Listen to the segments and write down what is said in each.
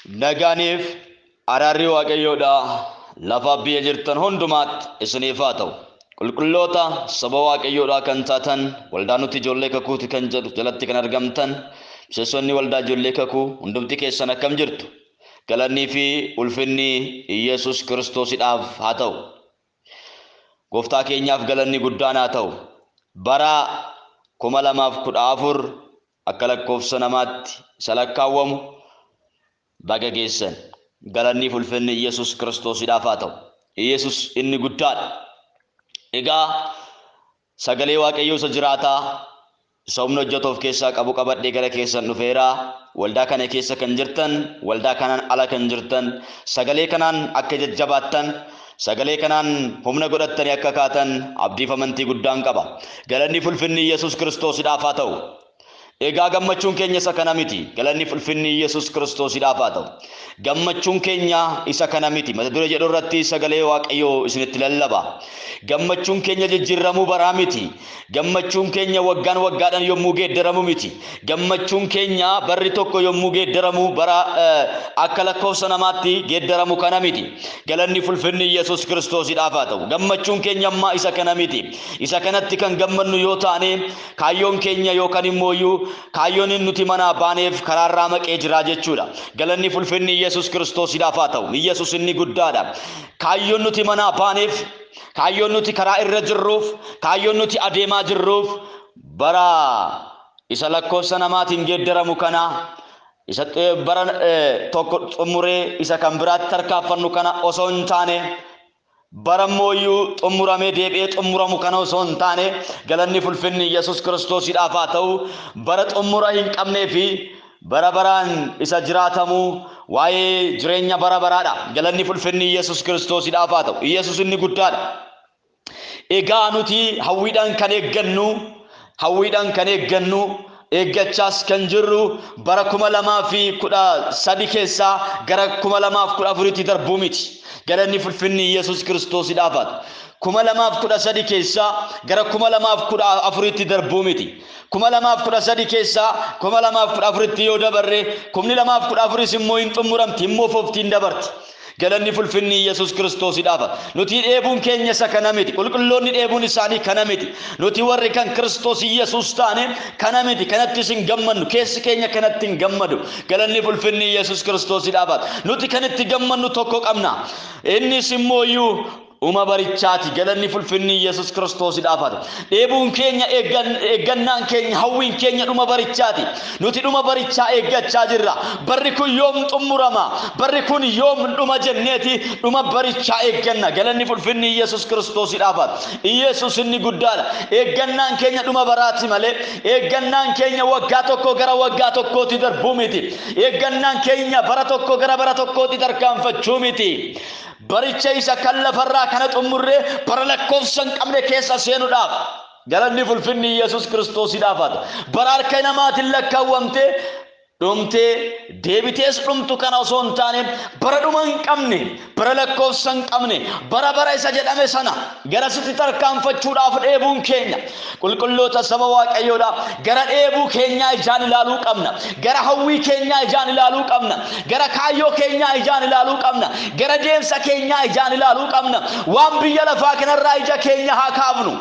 Nagaaniif araarri Waaqayyoodha lafa biyya jirtan hundumaatti isiniif haa ta'u. Qulqulloota saba Waaqayyoodhaa kan taatan waldaa nuti ijoollee kakuuti kan jedhu jalatti kan argamtan miseensonni waldaa ijoollee kakuu hundumti keessan akkam jirtu. Galannii fi ulfinni Yesuus Kiristoosidhaaf haa ta'u. Gooftaa keenyaaf galanni guddaan haa ta'u. Bara 2014 akka lakkoofsa namaatti isa lakkaawwamu baga geessan. Galanni fi ulfinni Yesuus Kiristoosidhaaf haa ta'u. Yesuus inni guddaadha. Egaa sagalee Waaqayyoo isa jiraataa isa humna hojjetuuf keessaa qabu qabadhee gara keessan dhufeera. Waldaa kana keessa kan jirtan, waldaa kanaan ala kan jirtan, sagalee kanaan akka jajjabaattan, sagalee kanaan humna godhattanii akka kaatan abdiif amantii guddaan qaba. Galanni fi ulfinni Yesuus Kiristoosidhaaf haa ta'u. Egaa gammachuun keenya isa kana miti. Galanni fi ulfinni Yesuus Kiristoosidhaaf haa ta'u. Gammachuun keenya isa kana miti. Mata duree jedhu irratti sagalee Waaqayyoo isinitti lallaba. Gammachuun keenya jijjiiramuu baraa miti. Gammachuun keenya waggaan waggaadhaan yommuu geeddaramu miti. Gammachuun keenya barri tokko yommuu geeddaramu bara akka lakkoofsa namaatti geeddaramu kana miti. Galanni fi ulfinni Yesuus Kiristoosidhaaf haa ta'u. Gammachuun keenya ammaa isa kana miti. Isa kanatti kan gammannu yoo taane kaayyoon keenya yookaan immoo kaayyoon nuti manaa baaneef karaarraa maqee jira jechuudha. Galanni fi ulfinni Yesuus Kiristoosidhaaf haa ta'u. Yesuus inni guddaadha. Kaayyoon nuti manaa baaneef, kaayyoon nuti karaa irra jirruuf, kaayyoon nuti adeemaa jirruuf bara isa lakkoofsa namaatiin geeddaramu kana isa bara tokko xumuree isa kan biraatti tarkaanfannu kana osoo hin taane baramooyyuu xumuramee deebi'ee xumuramu kana osoo hin taane galanni fi ulfinni Yesuus Kiristoosidhaaf haa ta'u. Bara xumura hin qabnee fi bara baraan isa jiraatamu waa'ee jireenya bara baraadha. Galanni fi ulfinni Yesuus Kiristoosidhaaf haa ta'u. Yesuus inni guddaadha. Egaa nuti hawwiidhaan kan eeggannu eeggachaas kan jirru bara 2013 keessaa gara 2014tti darbuu miti. Galanni fi ulfinni Yesuus Kiristoosidhaaf haa ta'u. 2013 keessaa gara 2014tti darbuu miti. 2013 keessaa 2014tti yoo dabarre 2014 immoo hin xumuramti, immoo fooftiin dabarti. Galanni fi ulfinni Yesuus Kiristoosidhaaf haa ta'u. Nuti dheebuun keenya isa kana miti. Qulqulloonni dheebuun isaanii kana miti. Nuti warri kan Kiristoos Yesuus taane kana miti. Kanatti isin gammannu, keessi keenya kanatti hin gammadu. Galanni fi ulfinni Yesuus Kiristoosidhaaf haa ta'u. Nuti kan itti gammannu tokko qabna. Innis immoo uma barichaati. Galanni fi ulfinni Yesuus Kiristoosidhaaf haa ta'u. Dheebuun keenya, eeggannaan keenya, hawwiin keenya dhuma barichaati. Nuti dhuma barichaa eeggachaa jirra. Barri kun yoom xumurama? Barri kun yoom dhuma jenneeti dhuma barichaa eegganna. Galanni fi ulfinni Yesuus Kiristoosidhaaf haa ta'u. Yesuus inni guddaadha. Eeggannaan keenya dhuma baraati malee eeggannaan keenya waggaa tokko gara waggaa tokkootti darbuu miti. Eeggannaan keenya bara tokko gara bara tokkootti tarkaanfachuu miti. Baricha isa kan lafarraa kana xumurree bara lakkoofsa hin qabne keessa seenuudhaaf galanni fi ulfinni Yesuus Kiristoosidhaaf haa ta'u. Bara harka namaatiin lakkaawwamtee dhumtee deebitees dhumtu kana osoo hin taane bara dhuma hin qabne, bara lakkoofsa hin qabne, bara isa jedhame sana garasitti tarkaanfachuudhaaf dheebuun keenya qulqulloota saba Waaqayyoodha. Gara dheebuu keenyaa ijaan ilaaluu qabna. Gara hawwii keenyaa ijaan ilaaluu qabna. Gara kaayyoo keenyaa ijaan ilaaluu qabna. Gara deemsa keenyaa ijaan ilaaluu qabna. Waan biyya lafaa kanarraa ija keenya haa kaafnu.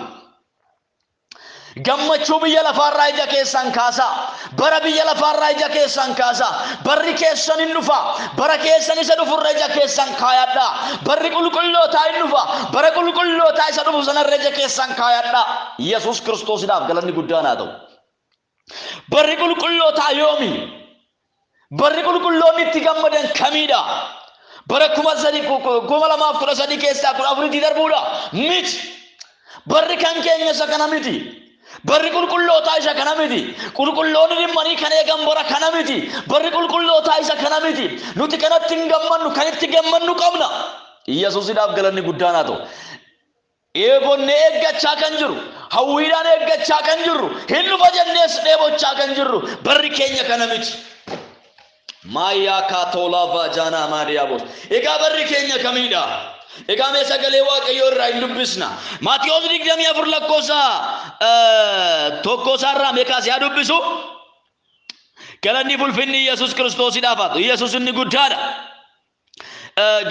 Gammachuu biyya lafaarraa ija keessan kaasaa. Bara biyya lafaarraa ija keessan kaasaa. Barri keessan hin dhufa. Bara keessan isa dhufurra ija keessan kaayadhaa. Barri qulqullootaa hin dhufa. Bara qulqullootaa isa dhufu sanarra ija keessan kaayadhaa. Yesuus Kiristoosidhaaf galanni guddaan haa ta'u. Barri qulqullootaa yoomi? Barri qulqulloonni itti gammadan kamiidha? Bara 2013 keessaa 14tti darbuudha miti. Barri kan keenya isa kana miti. Barri qulqullootaa isa kana miti. Qulqulloonni dhimmanii kan eegan bara kana miti. Barri qulqullootaa isa kana miti. Nuti kanatti hin gammannu, kan itti gammannu qabna. Yesuusidhaaf galanni guddaan haa ta'u. Eebonnee eeggachaa kan jiru, hawwiidhaan eeggachaa kan jirru, hin dhufa jennees dheebochaa kan jirru barri keenya kana miti. Maayaa kaatolaa vajaanaa maadiyaabos. Egaa barri keenya kamiidha? Egaa mee sagalee Waaqayyoo irraa hin dubbisna. Maatiyyoos 24 lakkoofsa tokko isaarraa meeqaa haa dubbisu? galanni fulfinni Yesuus Kiristoosidhaaf haa ta'u. Yesuus inni guddaadha.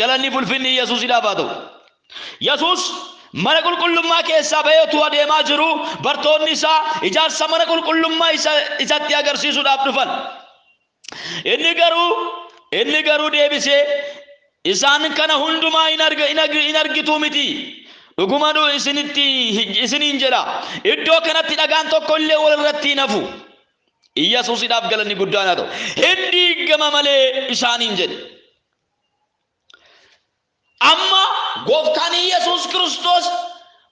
Galanni fulfinni Yesuusidhaaf haa ta'u. Yesuus mana qulqullummaa keessaa ba'ee utuu adeemaa jiru bartoonni isaa ijaarsa mana qulqullummaa isatti agarsiisuudhaaf dhufan. Inni garuu deebisee isaan kana hundumaa hin argitu miti. Dhuguma isiniin jedha iddoo kanatti dhagaan tokko illee walirratti hin hafu. Yesuusidhaaf galanni guddaan haa ta'u. Hin diigama malee isaaniin jedhe. Amma gooftaan Yesuus Kiristoos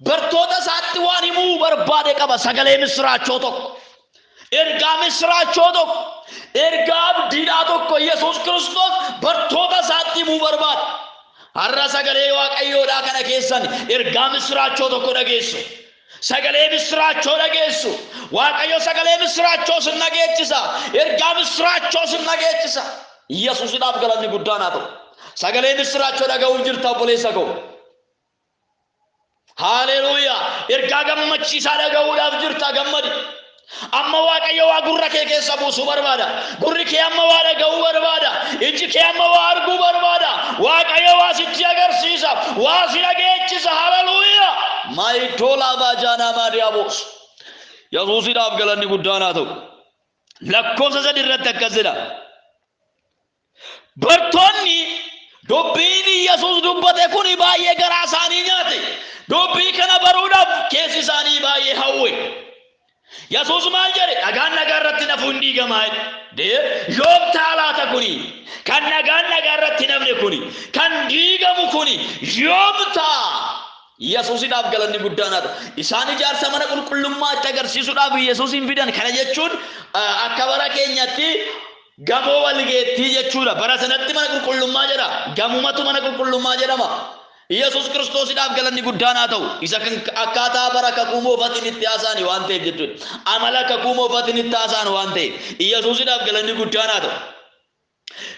bartoota isaatti waan himuu barbaade qaba. Sagalee misraachoo tokko, ergaa misraachoo tokko, ergaa abdiidhaa tokko Yesuus Kiristoos bartoota isaatti himuu barbaade. Har'a sagalee Waaqayyoodhaa kana keessan ergaa misraachoo tokko dhageessu. Sagalee misraachoo dhageessu. Waaqayyo sagalee misraachoo sin dhageechisa. Ergaa misraachoo sin dhageechisa. Yesuusidhaaf galanni guddaan haa ta'u. Sagalee misraachoo dhaga'uuf jirta obboleessa koo. Haleluuyaa. Ergaa gammachiisaa dhaga'uudhaaf jirta gammadi. Amma Waaqayyo waa gurra kee keessa buusuu barbaada. Gurri kee amma waa dhaga'uu barbaada. Iji kee amma waa arguu barbaada. Waaqayyo waa sitti agarsiisa. Waa si dhageechisa. Haleluuyaa. Maayitoolaa baajaanaa maadiyaabos. Yesuusidhaaf galanni guddaan haa ta'u. Lakkoofsa 3 irratti akkas jedha. Bartoonni dubbiin Yesuus dubbate kun baay'ee garaa isaanii nyaate. Dubbii kana baruudhaaf keessi isaanii baay'ee hawwe. Yesuus maal jedhe? Dhagaan dhagaa irratti nafu hin diigamaa. Yoom taalaata kuni? Kan dhagaan dhagaa irratti nafne kuni? Kan diigamu kuni? Yoom taa? Yesuusidhaaf galanni guddaan haa ta'u. Isaan ijaarsa mana qulqullummaa itti agarsiisuudhaaf Yesuusin fidan. Kana jechuun akka bara keenyatti gamoo walgeettii jechuudha. Bara sanatti mana qulqullummaa jedha. Gamumatu mana qulqullummaa jedhama. Yesuus Kiristoosidhaaf galanni guddaan haa ta'u. Isa kan akkaataa bara kakuu moofatiin itti haasa'an waan ta'eef jechuudha. Amala kakuu moofatiin itti haasa'an waan ta'eef Yesuusidhaaf galanni guddaan haa ta'u.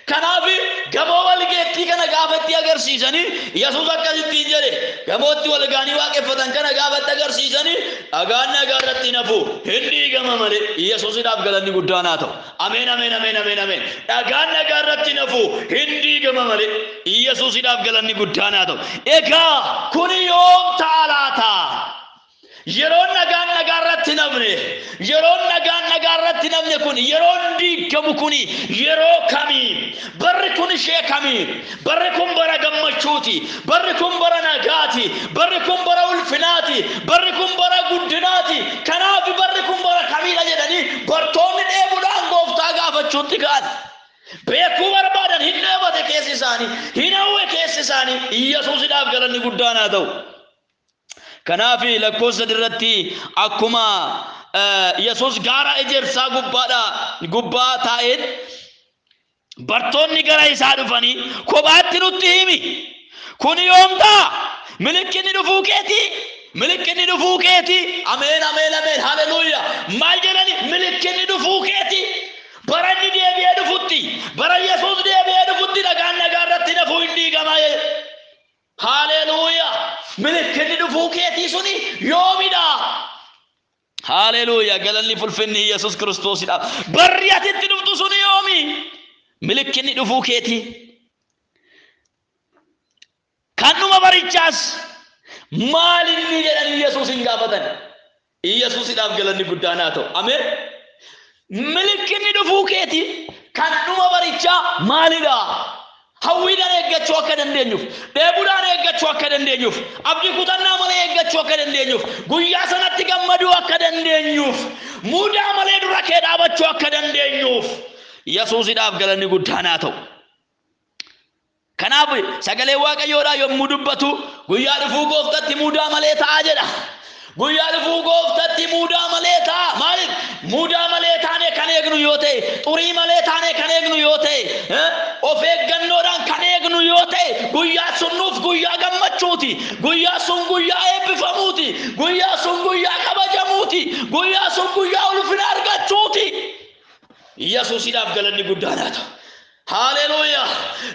Kanaaf gamoo walgeettii kana gaafa itti agarsiisanii Yesuus akkasittiin jedhe gamootti walgaanii waaqeffatan kana gaafa itti agarsiisanii dhagaan dhagaa irratti nafu hin diigama malee. Yesuusidhaaf galanni guddaan haa ta'u. Ameen ameen ameen ameen ameen. Dhagaan dhagaa irratti nafu hin diigama malee. Yesuusidhaaf galanni guddaan haa ta'u. Egaa kun yoom ta'a laata? Yeroon dhagaan dhagaa irratti nafne, yeroon dhagaan dhagaa irratti nafne kun yeroon diigamu kun yeroo kamii? Barri kun ishee kamii? Barri kun bara gammachuuti. Barri kun bara nagaati. Barri kun bara ulfinaati. Barri kun bara guddinaati. Kanaaf barri kun bara kamiidha jedhanii bartoonni dheebuudhaan gooftaa gaafachuutti ka'an. Beekuu barbaadan hin dheebate keessi isaanii, hin hawwe keessi isaanii. Yesuusidhaaf galanni guddaan haa ta'u. Kanaaf lakkoofsa irratti akkuma Yesuus gaara ejersaa gubbaa taa'een bartoonni gara isaa dhufanii kophaatti nutti himi. Kun yoom ta'a? Milikinni dhufuu keeti. Milikinni dhufuu keeti. Ameen ameen ameen. Haleluuyaa. Maal jedhani? Milikinni dhufuu keeti. Bara inni deebi'ee dhufutti, bara Yesuus deebi'ee dhufutti dhagaan dhagaa irratti nafuu hin diigama. Haleluuyaa. Milikinni dhufuu keetii suni yoomidha? Haleluuyaa. Galanni fulfinni Yesuus Kiristoosidhaaf. Barri ati itti dhuftu suni yoomi? Milikinni dhufuu keetii. Kanuma barichaas maal inni jedhanii Yesuusin gaafatan. Yesuusidhaaf galanni guddaan haa ta'u. Ameen. Milikinni dhufuu keetii kanuma barichaa maalidha? Hawwiidhaan eeggachuu akka dandeenyuuf, dheebuudhaan eeggachuu akka dandeenyuuf, abdii kutannaa malee eeggachuu akka dandeenyuuf, guyyaa sanatti gammaduu akka dandeenyuuf, mudaa malee dura kee dhaabachuu akka dandeenyuuf Yesuusidhaaf galanni guddaan haa ta'u. Kanaaf sagalee Waaqayyoodhaa yommuu dubbatu guyyaa dhufuu gooftatti mudaa malee ta'a jedha. Guyyaa dhufuu gooftatti mudaa malee ta'a. Maaliif? Mudaa malee taane kan eegnu yoo ta'e, xurii malee taane kan eegnu yoo ta'e, of eeggannoodhaan kan eegnu yoo ta'e, guyyaa sun nuuf guyyaa gammachuuti. Guyyaa sun guyyaa eebbifamuuti. Guyyaa sun guyyaa kabajamuuti. Guyyaa sun guyyaa ulfina argachuuti. Yesuusidhaaf galanni guddaan haa ta'u. Haleluya.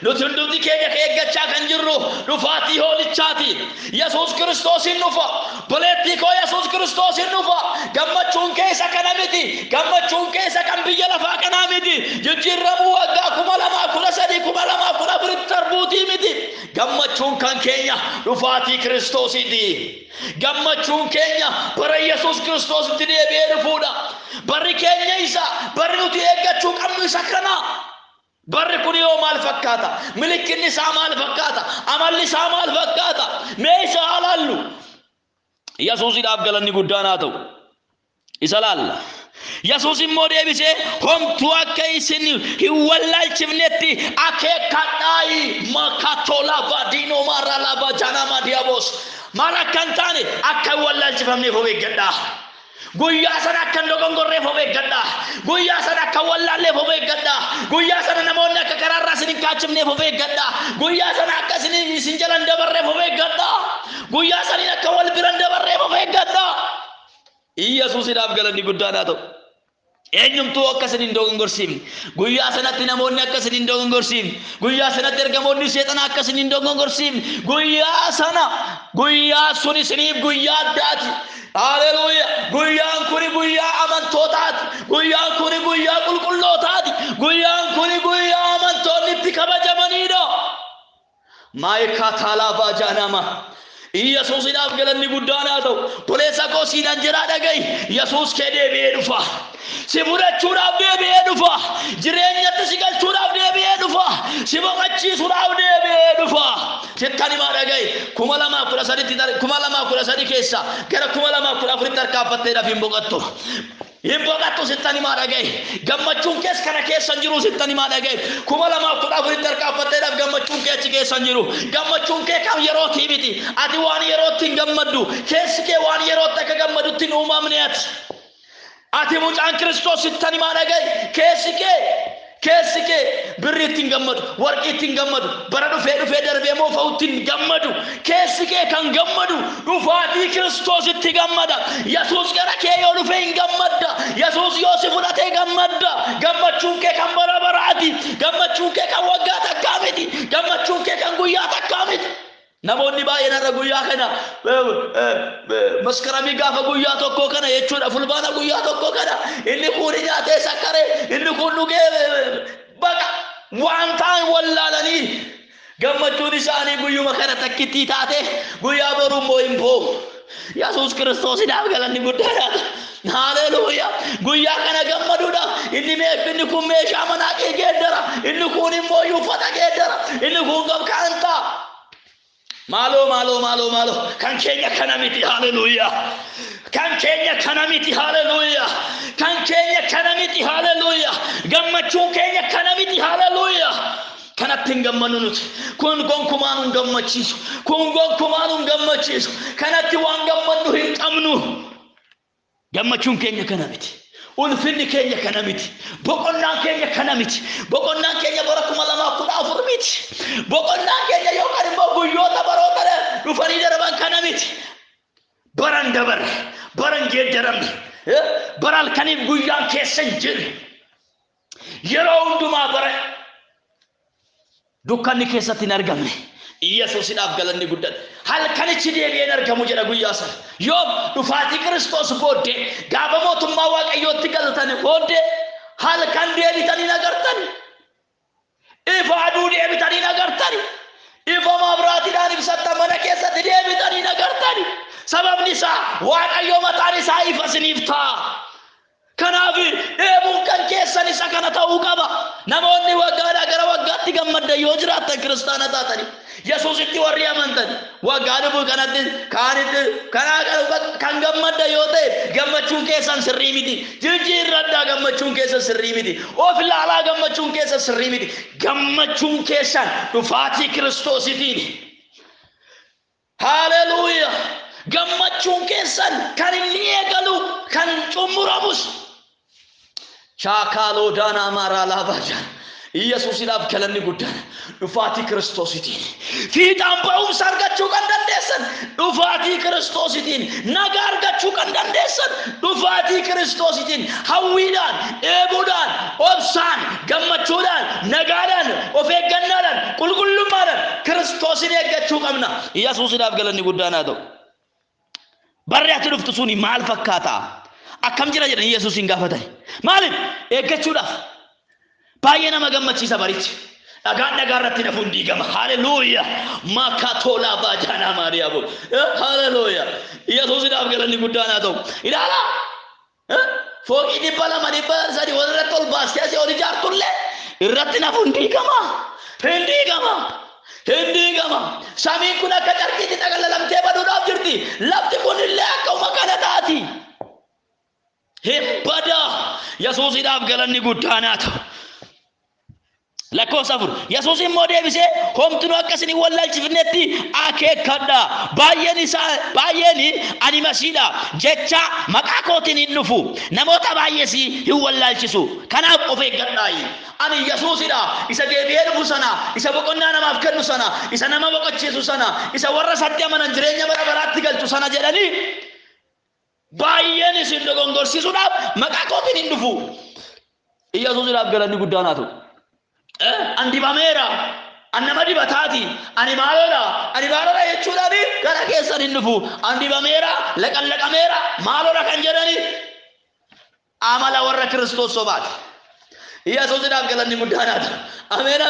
Nuti keenya keeggachaa kan jirru dhufaatii hoolichaati. Yesuus Kiristoosin dhufa. Boleettii koo Yesuus Kiristoosin dhufa. Gammachuun keessa kana miti. Gammachuun keessa kan biyya lafaa kanaa miti. Jijjiiramuu waggaa 2013 2014 darbuutii miti. Gammachuun kan keenya dhufaatii Kiristoosiiti. Gammachuun keenya bara Yesuus Kiristoositti deebi'ee dhufuudha. Barri keenya isa barri nuti eeggachuu qabnu isa kana. Barri kun yoo maal fakkaata? Milikinni isaa maal fakkaata? Amalli isaa maal fakkaata? Mee isa ilaallu. Yesuusiidhaaf galanni guddaan haa ta'u. Isa ilaalla. Yesuus immoo deebisee homtuu akka isin hin wallaalchifnetti akeekkadhaayi makatola badino mara laba janama diabos. Maal akka hin taane akka hin wallaalchifamneef of eeggadhaa. Guyyaa sana akka hin dogongorreef of eeggadhaa. Guyyaa sana akka wallaalleef of eeggadhaa. Guyyaa sana namoonni akka karaarraa isin hin kaachifneef of eeggadhaa. Guyyaa sana akka isin jalan dabarreef of eeggadhaa. Guyyaa sana akka wal biran dabarreef of eeggadhaa. Yesuusiidhaaf galanni guddaan haa ta'u. Eenyumtuu akka isin hin dogongorsiifne. Guyyaa sanatti namoonni akka isin hin dogongorsiifne. Guyyaa sanatti ergamoonni seexanaa akka isin hin dogongorsiifne. Guyyaa sun isiniif guyyaa addaati. Haleluya. Guyyaan kuni guyyaa amantootaati. Guyyaan kuni guyyaa qulqullootaati. Guyyaan kuni guyyaa amantoonni itti kabajamaniidha. Maayikaatalaa janama. Yesuusiidhaaf galanni guddaan haa ta'u. Boleessa koo siidhaan jiraa dhaga'i. Yesuus kee deebi'ee dhufa. Si fudhachuudhaaf deebi'ee dhufa. Jireenyatti si galchuudhaaf deebi'ee dhufa. Si boqochiisuudhaaf deebi'ee dhufa. Jettaan himaa dhaga'i. 2013 keessa gara 2014 tarkaanfatteedhaaf hin boqottu. Hin boqottu sittan himaa dhaga'i. Gammachuun kees kana keessa hin jiru sittan himaa dhaga'i. 2014 tarkaanfatteedhaaf gammachuun kee achi keessa hin jiru. Gammachuun kee kan yerootii miti. Ati waan yerootti hin gammaddu. Keessi kee waan yerootti akka gammadutti hin uumamne ati. Ati mucaan Kiristoos sittan himaa dhaga'i. Keessi kee birriitti hin gammadu. Warqiitti hin gammadu. Bara dhufee darbee moofa'utti hin gammadu. Keessi kee kan gammadu dhufaatii Kiristoositti gammada. Yesuus gara kee yoo dhufe hin gammadda. Yesuus yoo si fudhatee gammadda. Gammachuun kee kan bara baraati. Gammachuun kee kan waggaa takkaa miti. Gammachuun kee kan guyyaa takkaa miti. Namoonni baay'een har'a guyyaa kana maskaramii gaafa guyyaa tokko kana jechuudha fulbaana guyyaa tokko kana inni kun nyaatee sakkaree inni kun dhugee baqa waan ta'an wallaalanii gammachuun isaanii guyyuma kana takkittii taate guyyaa boruu immoo hin boo'u. Yesuus Kiristoosiidhaaf galanni guddaadha. Haleluya. Guyyaa kana gammaduudhaaf inni kun meeshaa manaa kee geeddara. Inni kun immoo uffata geeddara. Inni kun gamkaantaa. Malo kan keenya kana miti. Haleluya. Kan keenya kana miti. Haleluya. Kan keenya kana miti. Haleluya. Gammachuun keenya kana miti. Haleluya. Kanatti hin gammannu nuti. Kun gonkumaan hin gammachiisu. Kanatti waan gammannu hin qabnu. Gammachuun keenya kana miti. Ulfinni keenya kana miti. Boqonnaan keenya kana miti. Boqonnaan keenya bara 2014 miti. Boqonnaan keenya yookaan immoo guyyoota baroota dhufanii darban kana miti. Baran dabarre. Baran geeddaramne. Bara halkaniif guyyaan keessa hin jirre. Yeroo hundumaa bara dukkanni keessatti hin argamne. Yesuusiidhaaf galanni guddaan. Halkanichi deebi'een argamu jedha guyyaa sana. Yoom dhufaatii Kiristoos booddee gaafa mootummaa Waaqayyootti galtan booddee halkan deebitanii agartan. Ifa aduu deebitanii agartan. Ifa mabraatiidhaan ibsattan mana keessatti deebitanii agartan. Sababni isaa Waaqayyo mataan isaa ifa isiniif ta'a. Kanaaf eebuun kan keessan isa kana ta'uu qaba. Namoonni waggaadhaa gara waggaatti gammadan yoo jiraattan kiristaana taatanii Yesuusitti warri amantan waggaa dhufu kanatti kan gammadda yoo ta'e gammachuun keessan sirrii miti. Jijjiirradhaa gammachuun keessan sirrii miti. Of ilaalaa gammachuun keessan sirrii miti. Gammachuun keessan dhufaatii Kiristoositiin. Haleluuyaa. Gammachuun keessan kan inni eegalu kan xumuramus. Chaakaloo daanaa maraa laabajan. Yesuusiidhaaf galanni guddaan dhufaatii Kiristoositiin fiixaan ba'umsa argachuu kan dandeessan dhufaatii Kiristoositiin nagaa argachuu kan dandeessan dhufaatii Kiristoositiin hawwiidhaan eebuudhaan obsaan gammachuudhaan nagaadhaan of eeggannaadhaan qulqullummaadhaan Kiristoosin eeggachuu qabna. Yesuusiidhaaf galanni guddaan haa ta'u. Barri ati dhuftu suni maal fakkaata? Akkam jira jedhanii Yesuusin gaafatan. Maaliif eeggachuudhaaf? Baay'ee nama gammachiisa barichi. Dhagaan dhagaa irratti nafuun diigama. Haleluuyaa. Makatola baajana Maariyaamo. Haleluuyaa. Yesuusiidhaaf galanni guddaan haa ta'u. Ilaala. Fooqii 200 walirratti ol baastee asii ol ijaartullee irratti nafuun diigama. Hindiigama. Samiin kun akka carqiitti dhagalalamtee baduudhaaf jirti. Lafti kun illee akka uma kana taati. Hibbada. Yesuusiidhaaf galanni guddaan haa ta'u. Lakkoofsa 4 Yesuus immoo deebisee homtuu akkasini wallaalchifnetti akeekkadha. Baay'een ani masiidha jecha maqaa kootiin hin dhufu. Namoota baay'ees hin wallaalchisu. Kanaaf of eeggadhaa. Ani Yesuusidha isa deebi'ee dhufu sana, isa boqonnaa namaaf kennu sana, isa nama boqochiisu sana, isa warra isatti amanan jireenya bara baraatti galchu sana jedhanii baay'een isin dogongorsiisuudhaaf maqaa kootiin hin dhufu. Yesuusidhaaf galanni guddaan haa ta'u. Andibameera annama dibataati ani maalodha jechuudhaani gara keessan hin dhufu. Andibameera laqallaqameera maalodha kan jedhani amala warra Kiristoos sobaati. Yesuusiidhaaf galanni guddaan haa ta'u. Ameen.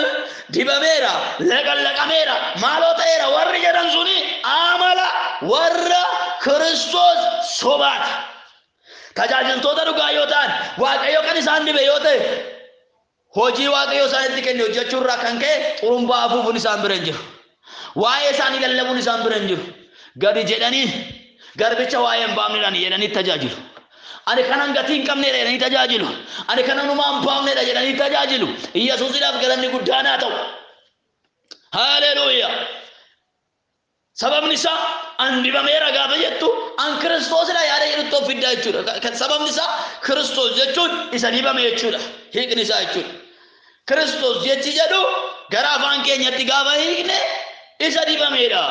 Dibameera laqallaqameera maaloo ta'eera warri jedhan suni amala warra Kiristoos sobaati. Tajaajiltoota dhugaa yoo ta'an Waaqayyo kan isaan dibe yoo ta'e hojii Waaqayyo isaanitti kenne hojjechuurraa kan ka'e xurumbaa afuufuun isaan bira hin jiru. Waa'ee isaanii lallabuun isaan bira hin jiru. Gadi jedhanii garbicha waa'ee hin baafnedhaan jedhanii tajaajilu. Ani kanan gatii hin qabnedha jedhanii tajaajilu. Ani kanan uumaa hin baafnedha jedhanii tajaajilu. Yesuusiidhaaf galanni guddaan haa ta'u. Haleluuyaa. Sababni isaa andibameera gaafa jettu an Kiristoosidha yaada jedhutti of fiddaa jechuudha. Sababni isaa Kiristoos jechuun isa dibame jechuudha. Hiikni isaa jechuudha. Kiristoos jechi jedhu gara afaan keenyatti gaafa hiikne isa dibameedha.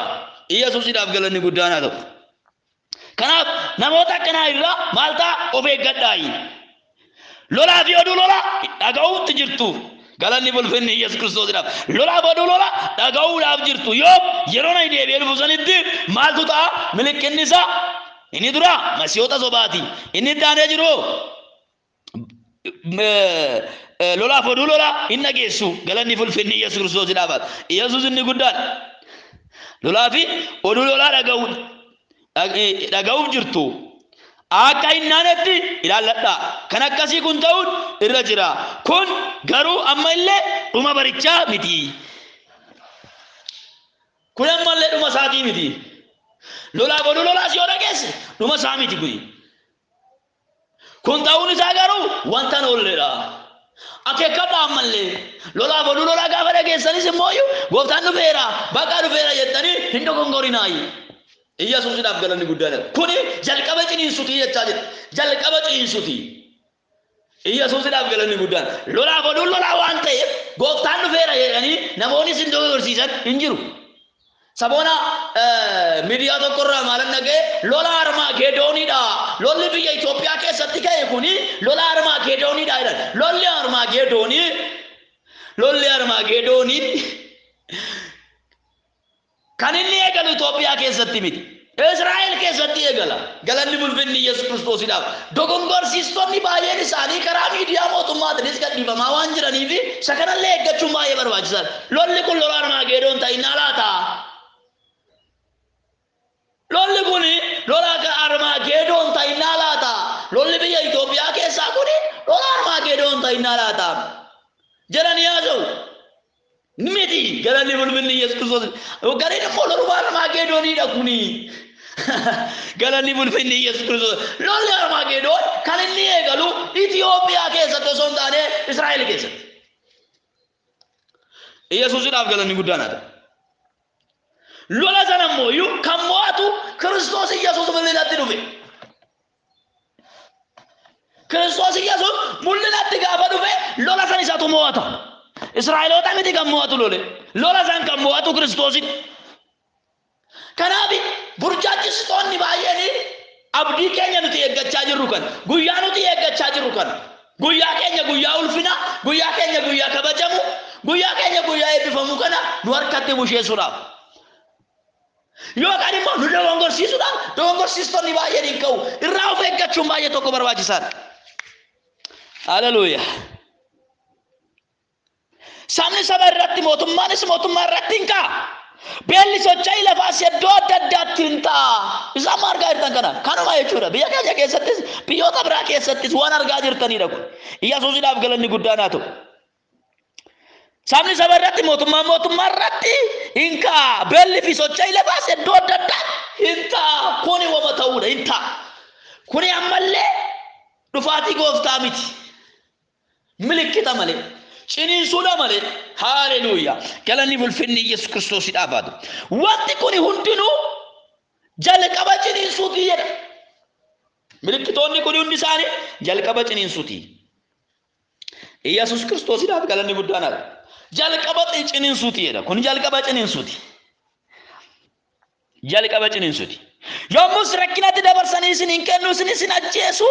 Yesuusiidhaaf galanni guddaan haa ta'u. Kanaaf namoota akkanaa irraa maal ta'a of eeggadhaa. Lolaa fi oduu lolaa dhaga'uutti jirtu. Galanni bulfinni Yesuus Kiristoosiidhaaf. Lolaa fi oduu lolaa dhaga'uudhaaf jirtu. Yoo yeroo na deebi'ee dhufu sanitti maaltu ta'a? Milikinni isaa inni dura masiyoota sobaati. Inni itti aanee jiru lolaa fi oduu lolaa hin dhageessu. Galanni bulfinni Yesuus Kiristoosiidhaaf. Yesuus inni guddaan lolaa fi oduu lolaa dhaga'uuf jirtu. Akka innaanetti ilaalladha. Kan akkasii kun ta'uun irra jira. Kun garuu amma illee dhuma barichaa miti. Kun amma illee dhuma isaatii miti. Lolaa fi oduu lolaas yoo dhageesse dhuma isaa miti kuni. Kun ta'uun isaa garuu wanta oolleedha. Akeekkadha ammallee lolaa fi oduu lolaa gaafa dhageessanis immoo gooftaan dhufeera bakka dhufeera jettanii hin dogongorinaayi. Yesuusiidhaaf galanni guddaan. Kuni jalqaba ciniinsuuti jechaa jira. Jalqaba ciniinsuuti. Yesuusiidhaaf galanni guddaan. Lolaa fi oduu lolaa waan ta'eef gooftaan dhufeera jedhanii namoonni isin dogongorsiisan hin jiru. Saboona miidiyaa tokkorraa maalan dhaga'e lola Armaagedooniidha. Lolli biyya Itoophiyaa keessatti ka'e kuni lola Armaagedooniidha jedhan. Lolli Armaagedoonii kan inni eegalu Itoophiyaa keessatti miti. Israa'el keessatti eegala. Galanni bulfinni Yesuus Kiristoosiidhaaf. Dogongorsiistonni baay'een isaanii karaa miidiyaa mootummaatiinis gadhiifamaa waan jiraniif isa kanallee eeggachuun baay'ee barbaachisaadha. Lolli kun lola Armaagedoon ta'innaa laata? Lolli kun lola Armaagedoon ta'innaa laata? Lolli biyya Itoophiyaa keessaa kun lola Armaagedoon ta'innaa laata? Jedhanii haasa'u. Miti galanni bulfinni Yesuus Kiristoos. Gariin immoo loluma Armaagedooniidha kuni. Galanni bulfinni Yesuus Kiristoos. Lolli Armaagedoon kan inni eegalu Itoophiyaa keessatti osoo hin taane Israa'el keessatti. Yesuusiidhaaf galanni guddaan haa ta'u. Lola sana immoo kan mo'atu Kiristoos Yesuus mul'inatti dhufe. Kiristoos Yesuus mul'inatti gaafa dhufe lola sana isaatu mo'ata. Israa'eloota miti kan mo'atu lola san kan mo'atu Kiristoosin. Kanaaf burjaachistoonni baay'een abdii keenya nuti eeggachaa jirru kan guyyaa nuti eeggachaa jirru kan guyyaa keenya guyyaa ulfina guyyaa keenya guyyaa kabajamu guyyaa keenya guyyaa eebbifamu kana nu harkatti busheessuudhaaf yookaan immoo nu dogongorsiisuudhaaf dogongorsiistonni baay'een hin ka'u irraa of eeggachuun baay'ee tokko barbaachisaadha. Haleluuyaa. Sabni saba irratti mootummaanis mootummaa irratti hin ka'a. Beelli socho'ii lafaas iddoo adda addaatti hin ta'a. Isaan maal argaa jirtan kana? Kanuma jechuudha. Biyya keenya keessattis biyyoota biraa keessattis waan argaa jirtanidha kun. Iyyaasuusiidhaaf galanni guddaan haa ta'u. Sabni saba irratti mootummaa irratti hin ka'a. Beelli fi socho'ii lafaas iddoo adda addaatti hin ta'a. Kuni wama ta'uudha hin ta'a. Kuni ammallee dhufaatii gooftaa miti. Milikkita malee. Ciniinsuudha malee. Haleluuyaa. Galanni ulfinni Yesuus Kiristoosiidhaaf haa ta'u. Wanti kuni hundinuu jalqaba ciniinsuutii jedha. Milikkitoonni kuni hundi isaanii jalqaba ciniinsuutii. Yesuus Kiristoosiidhaaf galanni guddaan haa ta'u. Jalqaba ciniinsuutii jedha. Kun jalqaba ciniinsuutii. Jalqaba ciniinsuutii. Yommus rakkinatti dabarsanii isin hin kennu isin ajjeesu.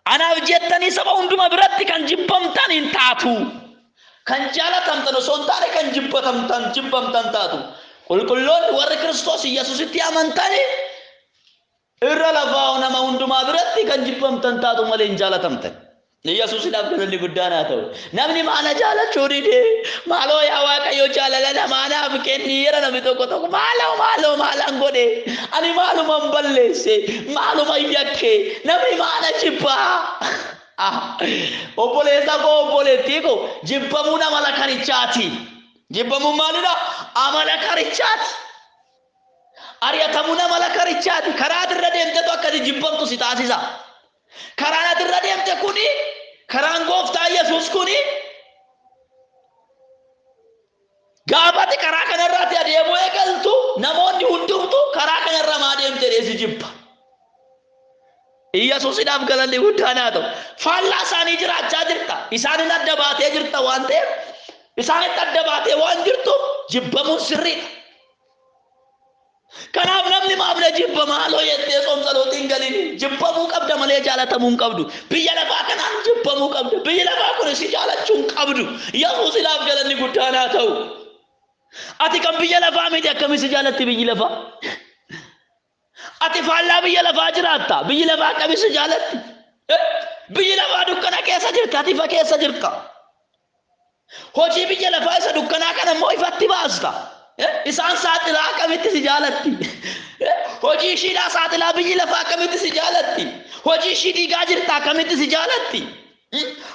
Anaaf jettanii saba hunduma biratti kan jibbamtan hin taatu. Kan jaalatamtan osoo hin taane kan jibbamtan taatu. Qulqulloonni warri Kiristoos Yesuusitti amantanii irra lafaa nama hundumaa biratti kan jibbamtan taatu malee hin jaalatamtan. Yesuusiidhaaf galanni guddaan haa ta'u. Namni maana jaalachuu dide maaloo yaa Waaqayyo jaalala namaanaaf kenniira namni tokko maalaan godhe ani maaluman balleesse maaluma yakke namni maana jibbaa. Obboleessa koo obboleettii koo jibbamuun amala karichaati. Jibbamuun maalidha? Amala karichaati. Ari'atamuun amala karichaati. Karaa irra deemtetu akkati jibbamtu si taasisa. Karaan irra deemte kuni karaan gooftaa Yesuus kuni gaafati karaa kanarraatti adeemuu eegaltu namoonni hundumtu karaa kanarra maa deemte dheesi jibba. Yesuusiidhaaf galanni guddaan haa ta'u. Faallaa isaanii jiraachaa jirta. Isaanin adda baatee jirta waan ta'eef isaanitti adda baatee waan jirtuuf jibbamuun sirriidha. Kanaaf namni maafna jibba maaloo jettee soomsalootiin galini jibbamuu qabda malee jaalatamuu hin qabdu. Biyya lafaa kanaan jibbamuu qabda. Biyya lafaa kun si jaalachuu hin qabdu. Yesuusiidhaaf galanni guddaan haa ta'u. Ati kan biyya lafaa miti akkamiin si jaalatti biyyi lafaa? Ati faallaa biyya lafaa jiraatta. Biyyi lafaa akkamiin si jaalatti? Biyyi lafaa dukkana keessa jirta. Ati ifa keessa jirta. Hojii biyya lafaa isa dukkanaa kana immoo ifatti baasta. Isaan saaxilaa akkamitti si jaalatti? Hojii ishiidhaa saaxilaa biyyi lafaa akkamitti si jaalatti? Hojii ishii dhiigaa jirta akkamitti si jaalatti?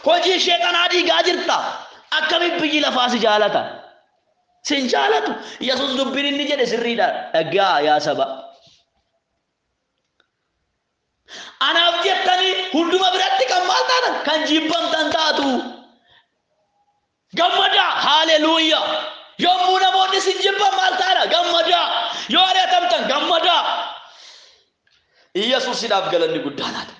Hojii ishee xanaa dhiigaa jirta akkamitti biyyi lafaa si jaalata? Sin jaalatu. Yesuus dubbiin inni jedhe sirriidha. Dhagaa yaa saba. Anaaf jettanii hunduma biratti kan maal taatan kan jibbamtan taatu. Gammada. Haleluuyaa. Yommuu namoonni sin jibban maal taana gammada. Yoo ari'atamtan gammada. Yesuusiidhaaf galanni guddaan haa ta'u.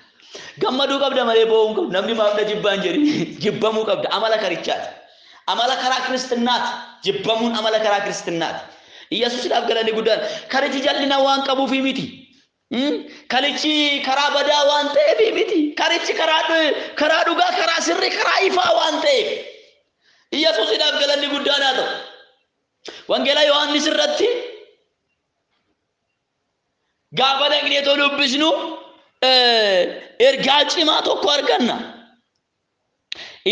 Gammaduu qabda malee boo'uu hin qabdu. Namni maafna jibbaan jedhi jibbamuu qabda. Amala karichaati. Amala karaa kiristaanaati. Jibbamuun amala karaa kiristaanaati. Yesuusiidhaaf galanni guddaan. Karichi jal'ina waan qabuufi miti. Karichi karaa badaa waan ta'eef miti. Karichi karaa dhugaa karaa sirrii karaa ifaa waan ta'eef. Yesuusiidhaaf galanni guddaan haa ta'u. Wangeela Yohaannis irratti gaafa dhaqnee too dubbisnu ergaa cimaa tokko arganna.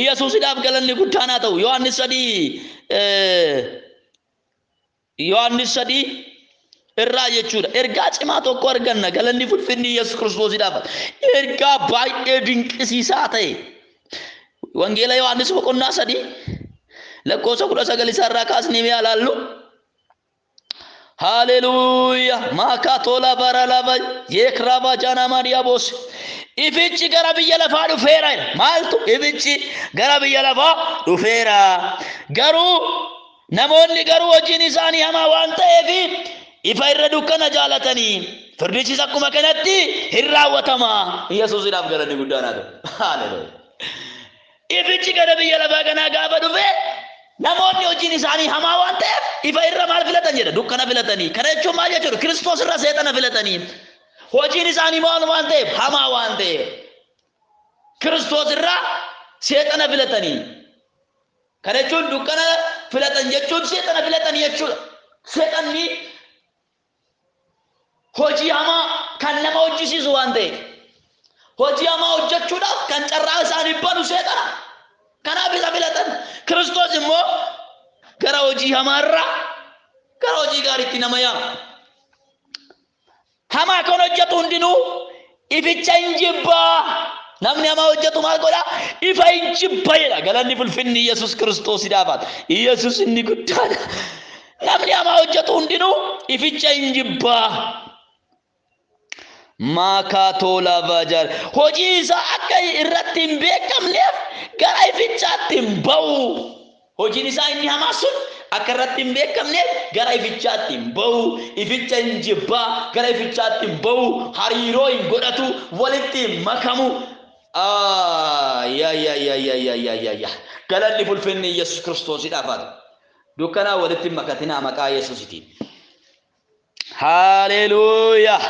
Yesuusiidhaaf galanni guddaan haa ta'u. Yohaannis 3 irraa jechuudha. Ergaa cimaa tokko arganna. Galanni ulfinni Yesuus Kiristoosiidhaaf. Ergaa baay'ee dinqisiisaa ta'e. Wangeela Yohaannis boqonnaa 3 lakkoofsa 19 isaarraa kaasnee mee ilaallu. Haleluuyaa. Maakatola baralaba yeekraba jana mariyaabos. Ifichi gara biyya lafaa dhufeera. Maaltu? Ifichi gara biyya lafaa dhufeera. Garuu namoonni garuu hojiin isaanii hamaa waan ta'eef ifa irra dukkana jaalatanii firdichis akkuma kanatti hin raawwatama. Yesuusiidhaaf galanni guddaan haa ta'u. Haleluuyaa. Ifichi gara biyya lafaa kanaa gaafa dhufe hojiin isaanii hamaa waan ta'eef ifa irra maal filatan jedha dukkana filatanii kana jechuun maal jechuudha Kiristoos irra seexana filatanii hojiin isaanii maal waan ta'eef hamaa waan ta'eef Kiristoos irra seexana filatanii kana jechuun dukkana filatan jechuun seexana filatanii jechuudha seexanni hojii hamaa kan nama hojjisiisu waan ta'eef hojii hamaa hojjechuudhaaf kan carraa isaanii banu seexana kanaaf isa filatan Kiristoos immoo gara hojii hamaarraa gara hojii gaariitti nama yaama hamaa kan hojjetu hundinuu ificha hin jibbaa namni hamaa hojjetu maal godha ifa hin jibba jedha galanni ulfinni Yesuus Kiristoosidhaaf Yesuus inni guddaadha namni hamaa hojjetu hundinuu ificha hin jibbaa Makatola vajar hojii isaa akka irratti hin beekamneef gara ifichaatti hin ba'u hojiin isaa inni hamaa sun akka irratti hin beekamneef gara ifichaatti hin ba'u ificha hin jibbaa gara ifichaatti hin ba'u hariiroo hin godhatu walitti hin makamu ya galanni ulfinni Yesuus Kiristoosidhaaf dukkanaa walitti hin makatinaa maqaa Yesuusitiin haleluuyaa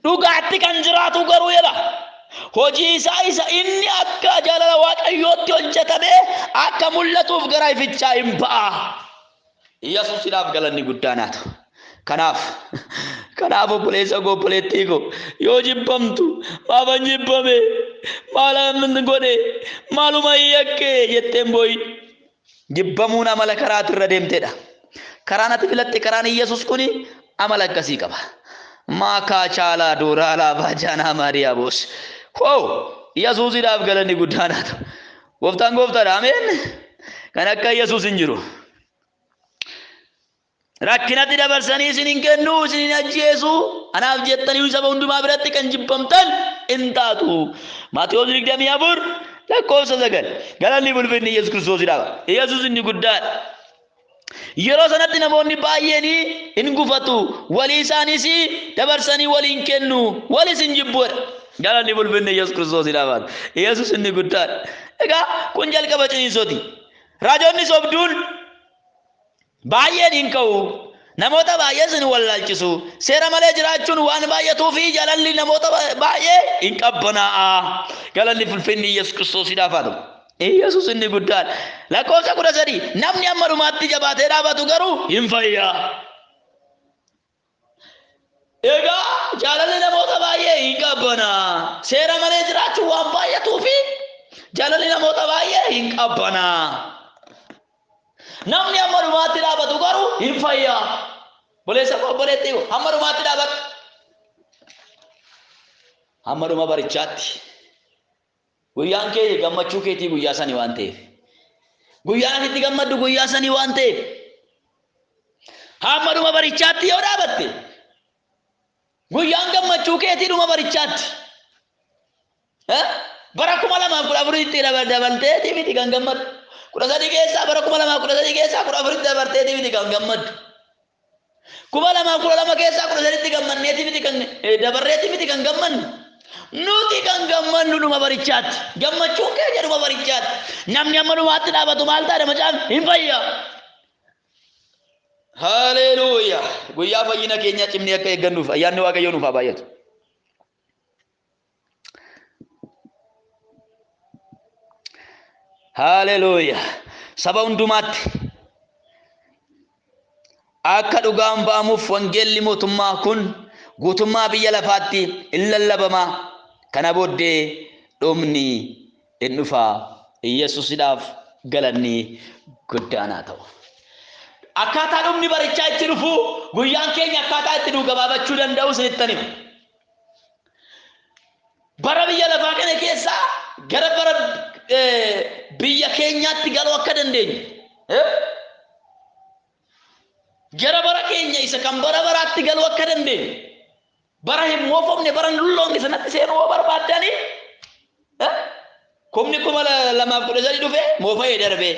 dhugaatti kan jiraatu garuu jedha hojii isaa isa inni akka jaalala waaqayyootti hojjetame akka mul'atuuf gara ifichaa hin ba'a Yesuusidhaaf galanni guddaanaatu kanaaf obboleessa obboleettii ko yoo jibbamtu maaban jibbame maalan godhe maaluma yakke jetteen booyi jibbamuun amala karaatu irra deemtedha karaan ati filatte karaan Yesuus kuni amala akkasii qaba Maka chala dura la bajana Maria bos. Wow, Yesuusidhaaf galanni guddaanaatu. Gooftaan gooftaadha. Ameen. Kan akka Yesuus hin jiru. Rakkinatti dabarsanii isin hin kennu, isin hin ajjeesu. Anaaf jettanii saba hundumaa biratti kan jibbamtan hin taatu. Maatewos 24 lakkoofsa 9. Galanni ulfinni Yesuus Kiristoosidhaaf. Yesuus inni guddaadha. Yeroo sanatti namoonni baay'een hin gufatu walii isaaniis dabarsanii waliin kennu walis hin jibbuudha galanni ulfinni Yesuus Kiristoosidhaaf Yesuus inni guddaadha egaa kun jalqaba ciniinsooti raajoonni sobduun baay'een hin ka'u namoota baay'ees hin wallaalchisu seera malee jiraachuun waan baay'atuu fi jaalalli namoota baay'ee hin qabbanaa'a galanni ulfinni Yesuus Kiristoosidhaaf Yesuus inni guddaadha lakkoofsa 13 namni amma dhumaatti jabaatee dhaabatu garuu hin fayyaa egaa jaalalli namoota baay'ee hin qabbanaa seera malee jiraachuun waan baay'atuu fi jaalalli namoota baay'ee hin qabbanaa namni amma dhumaatti dhaabatu garuu hin fayyaa boleessa obboleettii amma dhumaatti dhaabatu amma dhuma barichaatti guyyaan kee gammachuu keetii guyyaa sanii waan ta'eef guyyaan itti gammaddu guyyaa sanii waan ta'eef hamma dhuma barichaatti yoo dhaabatte guyyaan gammachuu keetii dhuma barichaatti bara 2014 dabalteetii miti kan gammaddu 13 keessaa bara 2013 keessaa 14 dabarteetii miti kan gammaddu 2012 keessaa 13 gammanneetii miti kan dabarreetii miti kan gammannu nuti kan gammannu dhuma barichaatti gammachuun keenya dhuma barichaatti namni amma dhumaatti dhaabatu maal ta'a macaan hin fayyaa haleluuyaa guyyaa fayyina keenya cimnee akka eeggannuuf ayyaanni waaqayyoo nuuf haa baay'atu haleluuyaa saba hundumaatti akka dhugaan ba'amuuf wangeelli mootummaa kun guutummaa biyya lafaatti in lallabamaa kana booddee dhumni in dhufaa Yesuusidhaaf galanni guddaanaa ta'u akkaataa dhumni barichaa itti dhufu guyyaan keenya akkaataa itti nu gabaabachuu danda'u isinitti hima bara biyya lafaa kana keessa gara bara biyya keenyaatti galuu akka dandeenyu gara bara keenya isa kan bara baraatti galuu akka dandeenyu bara hin moofofne bara lulloonge sanatti seenuu barbaadanii kumni 2013 dhufe moofa'ee darbe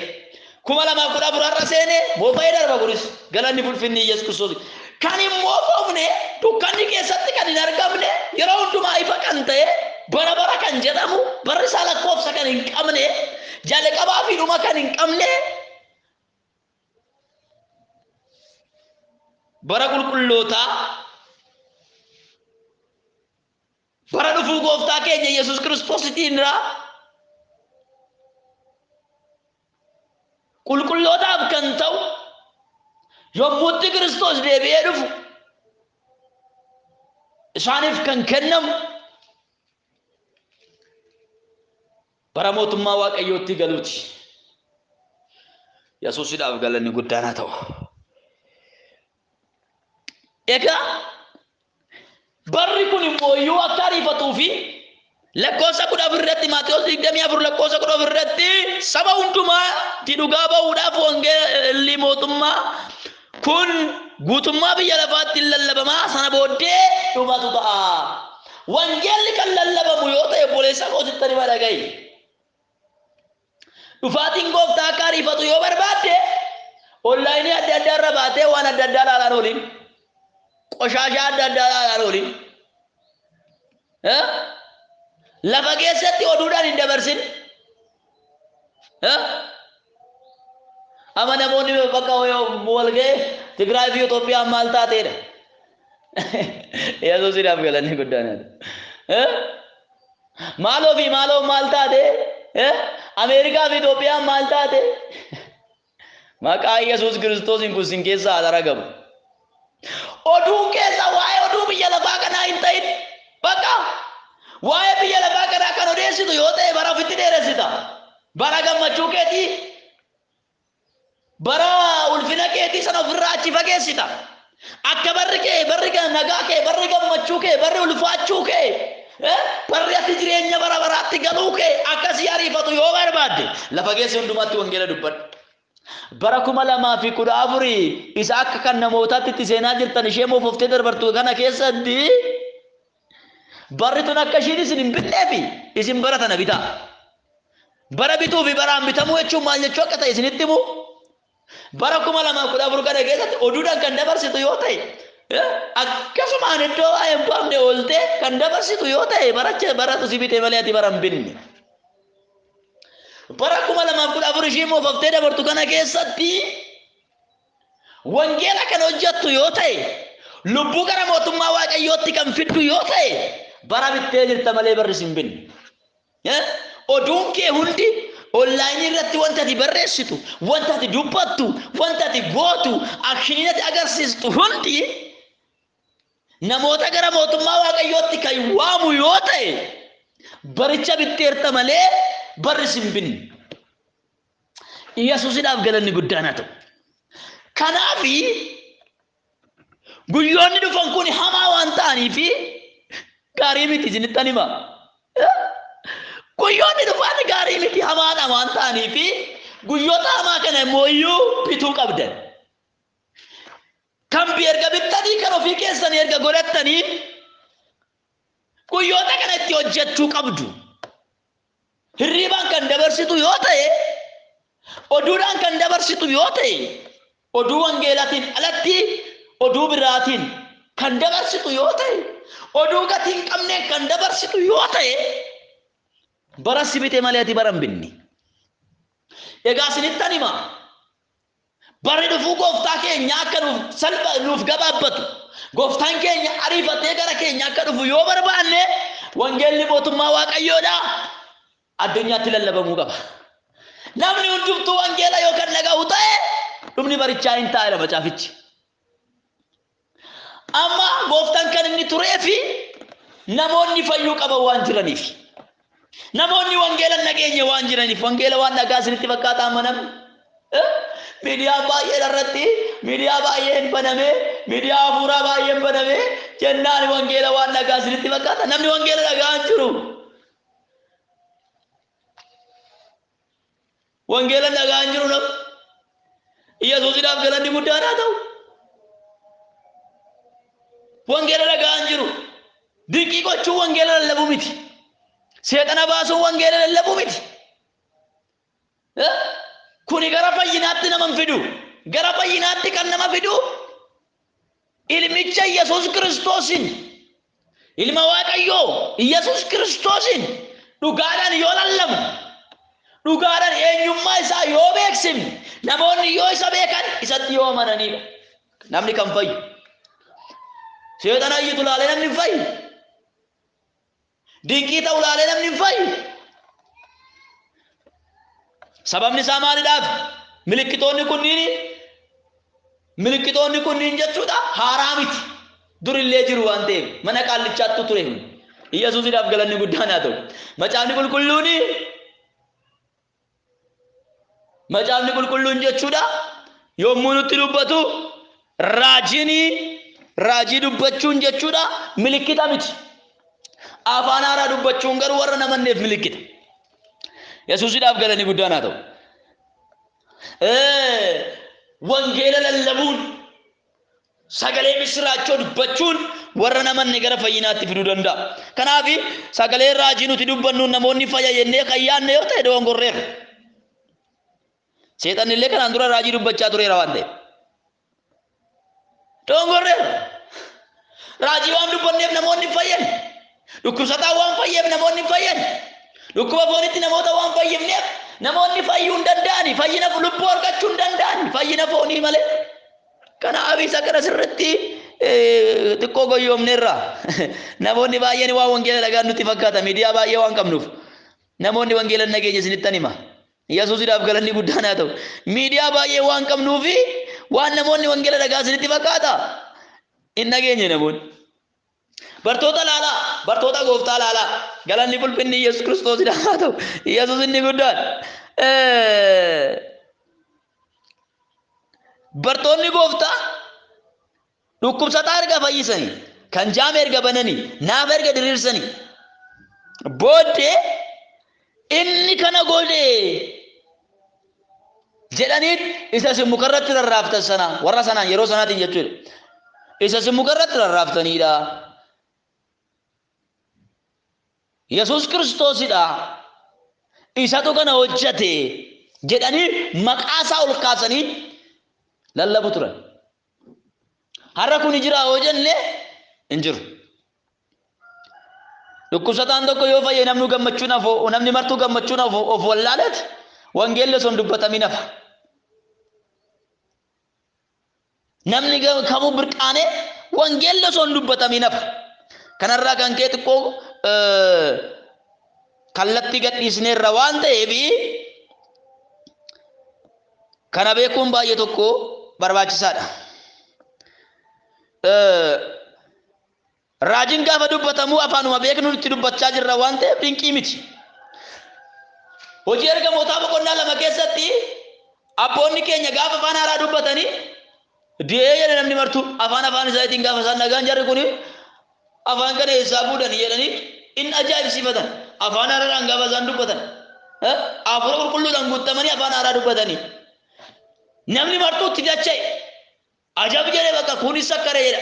2014 irra seene moofa'ee darba kunis galanni ulfinni Yesuus Kiristoos kan hin moofofne dukkanni keessatti kan hin argamne yeroo hundumaa ifa kan ta'e bara kan jedhamu barri isaa lakkoofsa kan hin qabne jalqabaa fi fi dhuma kan hin qabne bara qulqullootaa bara dhufuu gooftaa keenya Yesuus Kiristoositiin irraa qulqullootaaf kan ta'u yommuutti Kiristoos deebi'ee dhufu isaaniif kan kennamu bara mootummaa Waaqayyootti galuuti. Yesuusidhaaf galanni guddaan haa ta'u. Egaa barri kun immoo iyyuu akka ariifatuu fi lakkoofsa 10 irratti Maatewos 24 lakkoofsa 10 irratti saba hundumaatti dhugaa ba'uudhaaf wangeelli mootummaa kun guutummaa biyya lafaatti lallabamaa sana booddee dhumatu ta'a. Wangeelli kan lallabamu yoo ta'e obboleessa kootitti ni madagayi. Dhufaatiin gooftaa akka ariifatu yoo barbaadde onlaayinii adda addaa irra baatee waan adda addaa ilaalaan ooliin qoshaashaa adda addaa ilaalaan ooliin lafa keessatti oduudhaan hin dabarsin. Ama namoonni bakka walga'ee Tigraay fi Itoophiyaan maal taateedha. Yesuusidhaaf galanni guddaan maaloo fi maaloo maal taate Ameerikaa fi Itoophiyaan maal taate maqaa Yesuus Kiristoosiin kun sin keessaa argamu. Oduun keessa waa'ee oduu biyya lafaa kanaa hin ta'in bakka waa'ee biyya lafaa kanaa kan odeessitu yoo ta'e bara ofitti dheeressita. Bara gammachuu keetii bara ulfina keetii sana ofirraa achi fageessita. Akka barri nagaa kee barri gammachuu kee barri ulfaachuu kee barri ati jireenya bara baraatti galuu kee akkasii ariifatu yoo barbaadde lafa keessa hundumatti wangeela dubbadhu. Bara 2014 isa akka kan namootaatti itti seenaa jirtan ishee moofoftee darbartu kana keessatti barri tun akka ishiin isin hin bitneefi isin bara tana bitaa. Bara bituu fi baraan bitamuu jechuun maal jechuu akka ta'e isinitti himu. Bara 2014 kana keessatti oduudhaan kan dabarsitu yoo ta'e akkasumaan iddoo waa'ee hin baafne oolte kan dabarsitu yoo ta'e baratu si bitee malee ati bara hin binne. Bara 2014 ishii moofoftee dabartu kana keessatti wangeela kan hojjettu yoo ta'e lubbuu gara mootummaa Waaqayyootti kan fiddu yoo ta'e bara bittee jirta malee barri si hin binne. Oduun kee hundi onlaayinii irratti wanta ati barreessitu, wanta ati dubbattu, wanta ati gootu, akshinii ati agarsiistu hundi namoota gara mootummaa Waaqayyootti kan waamu yoo ta'e baricha bitteerta malee barri si hin binne. Yesuusidhaaf galanni guddaan haa ta'u. Kanaafi guyyoonni dhufan kun hamaa waan ta'aniif gaarii miti isinittan hima. Guyyoonni dhufan gaarii miti hamaadha waan ta'aniif guyyoota hamaa kana immoo iyyuu bituu qabdan. Kan erga bittanii kan ofii keessanii erga godhattanii guyyoota kana itti hojjechuu qabdu. Hirribaan kan dabarsitu yoo ta'e oduudhaan kan dabarsitu yoo ta'e oduu wangeelaatiin alatti oduu biraatiin kan dabarsitu yoo ta'e oduu gatii hin qabne kan dabarsitu yoo ta'e bara si bitee malee ati bara hin binne. Egaa isinittan hima barri dhufuu gooftaa keenya akka nuuf gabaabbatu gooftaan keenya ariifatee gara keenya akka dhufu yoo barbaanne wangeelli mootummaa Waaqayyoodha addunyaatti lallabamuu qaba. Namni hundumtuu wangeela yoo kan dhaga'u ta'e dhumni barichaa hin taa'e macaafichi. Amma gooftaan kan inni turee fi namoonni fayyuu qaban waan jiraniif namoonni wangeela nageenya waan jiraniif wangeela waan nagaa isinitti fakkaata amma namni miidiyaa baay'ee irratti miidiyaa baay'een baname miidiyaa hafuuraa baay'een baname jennaan wangeela waan nagaa isinitti fakkaata namni wangeela nagaa hin jiru. Wangeela nagaa hin jiru nam Yesuusidhaaf galanni guddaan haa ta'u. Wangeela nagaa hin jiru. Dinqii gochuun wangeela lallabuu miti. Seexana baasuun wangeela lallabuu miti. Kuni gara fayyinaatti nama fidu. Gara fayyinaatti kan nama fidu ilmicha Yesuus Kiristoosin ilma Waaqayyoo Yesuus Kiristoosin dhugaadhaan yoo lallabu dhugaadhaan eenyummaa isaa yoo beeksifne namoonni yoo isa beekan isatti yoo amananidha namni kan fayyu. Seexana iyyuu tulaalee namni hin fayyu. Dinqii ta'u laalee namni hin fayyu. Sababni isaa maalidhaaf? Milikkitoonni kunniin jechuudha haaraa miti. Durillee jiru waan ta'eef mana qaallichaattu ture. Yesuusiidhaaf galanni guddaan haa ta'u. Macaafni qulqulluun jechuudha yommuu nutti dubbatu raajii dubbachuun jechuudha milikkita miti. Afaan haaraa dubbachuun garuu warra namanneef milikkita. Yesuusiidhaaf galanni guddaan haa ta'u. Wangeela lallabuun sagalee misiraachoo dubbachuun warra namanne gara fayyinaatti fiduu danda'a. Kanaaf sagalee raajii nuti dubbannuun namoonni fayya jennee kan yaadne yoo ta'e dogongorreerra. Seexanni illee kanaan dura raajii dubbachaa tureera waan ta'eef. Dogongorreerra. Raajii waan dubbanneef namoonni fayyan. Dhukkubsataa waan fayyeef namoonni fayyan. Dhukkuba foonitti namoota waan fayyifneef namoonni fayyuu hin danda'ani. Fayyina lubbuu argachuu hin danda'ani. Fayyina foonii malee. Kanaaf isa kana sirriitti xiqqoo goyyoomneerra. Namoonni baay'een waan wangeela dhagaan nutti fakkaata. Miidiyaa baay'ee waan qabnuuf. Namoonni wangeela nageenya isinittan hima. Yesuusiidhaaf galanni guddaan haa ta'u. Miidiyaa baay'ee waan qabnuufi waan namoonni wangeela dhagaa isinitti fakkaata. Hin nageenye namoonni. Bartoota laalaa, bartoota gooftaa laalaa. Galanni ulfinni Yesuus Kiristoosidhaan haa ta'u. Yesuus inni guddaan. Bartoonni gooftaa dhukkubsataa erga fayyisanii, kan jaame erga bananii, naaf erga diriirsanii, booddee inni kana godhe jedhanii isa isin mukarratti rarraaftan sana warra sanaan yeroo sanaatiin jechuudha. Isa isin mukarratti rarraaftanidha. Yesuus Kiristoosidha. Isatu kana hojjate jedhanii maqaa isaa ol kaasanii lallabu turan. Har'a kun jira hoo jenne hin jiru. Dhukkubsataan tokko yoo fayye namni martuu gammachuun of wallaaleet wangeelli osoo hin dubbatamin hafa. Namni kamuu birqaanee wangeelli osoo hin dubbatamin hafa. Kanarraa kan ka'e xiqqoo kallattii gadhiisneerra waan ta'eef kana beekuun baay'ee tokko barbaachisaadha. Raajiin gaafa dubbatamu afaanuma beeknu itti dubbachaa jirra waan ta'eef dinqii miti. Hojii ergamootaa boqonnaa 2 keessatti abboonni keenya gaafa afaan haaraa dubbatanii dee'ee jedhe namni martu afaan isaatiin gaafa isaan nagaan jarri kun afaan kana eessaa fuudhanii jedhanii in ajaa'ibsiifatan. Afaan haaraadhaan gaafa isaan dubbatan hafuura qulqulluudhaan guutamanii afaan haaraa dubbatanii namni martuu itti dacha'e ajab jedhee bakka kunis sakkara jedha.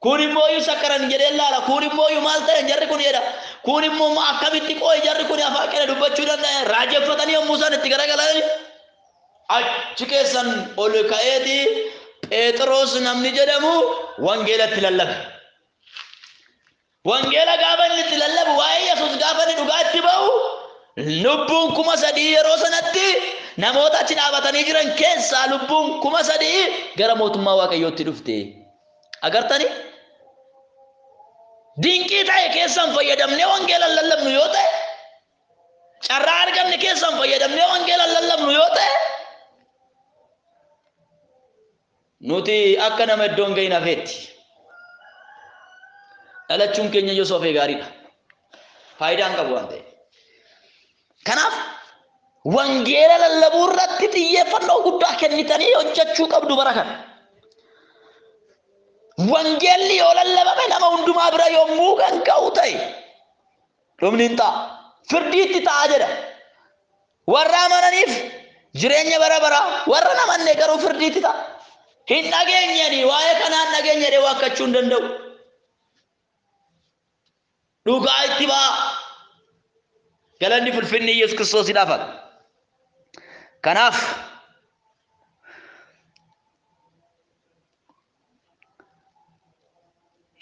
Kun immoo sakkaran jedhee laala. Kun immoo maal ta'e jarri kun jedha. Kun immoo akkamitti qooyi jarri kun afaan kana dubbachuu danda'e raajeffatanii yommuu isaan itti garagalanii achi keessan ol ka'eeti Phexros namni jedhamu wangeelatti lallabe. Wangeela gaafa inni itti lallabu waa'ee Yesuus gaafa inni dhugaa itti ba'u lubbuun 3,000 yeroo sanatti namoota achi dhaabatanii jiran keessaa lubbuun 3,000 gara mootummaa Waaqayyootti dhufte. Agartanii? Dinqii ta'e keessan fayyadamnee wangeela lallabnu yoo ta'e, carraa argamne keessan fayyadamnee wangeela lallabnu yoo ta'e, nuti akka nama iddoon gahin hafeetti. Dhalachuun keenya yoo soofee gaariidha. Faayidaan qabu waan ta'eef. Kanaaf wangeela lallabuu irratti xiyyeeffannoo guddaa kennitanii hojjechuu qabdu bara kana. Wangeelli yoo lallabame nama hundumaa bira yommuu kan ka'u ta'e dhumni hin ta'a. Firdiitti ta'a jedha. Warra amananiif jireenya bara baraa, warra namanne garuu firdiitti ta'a. Hin dhageenyani waa'ee kanaan dhageenyadhee waakkachuu hin danda'u. Dhugaa itti ba'a. Galanni ulfinni Yesuus Kiristoosiidhaaf. Kanaaf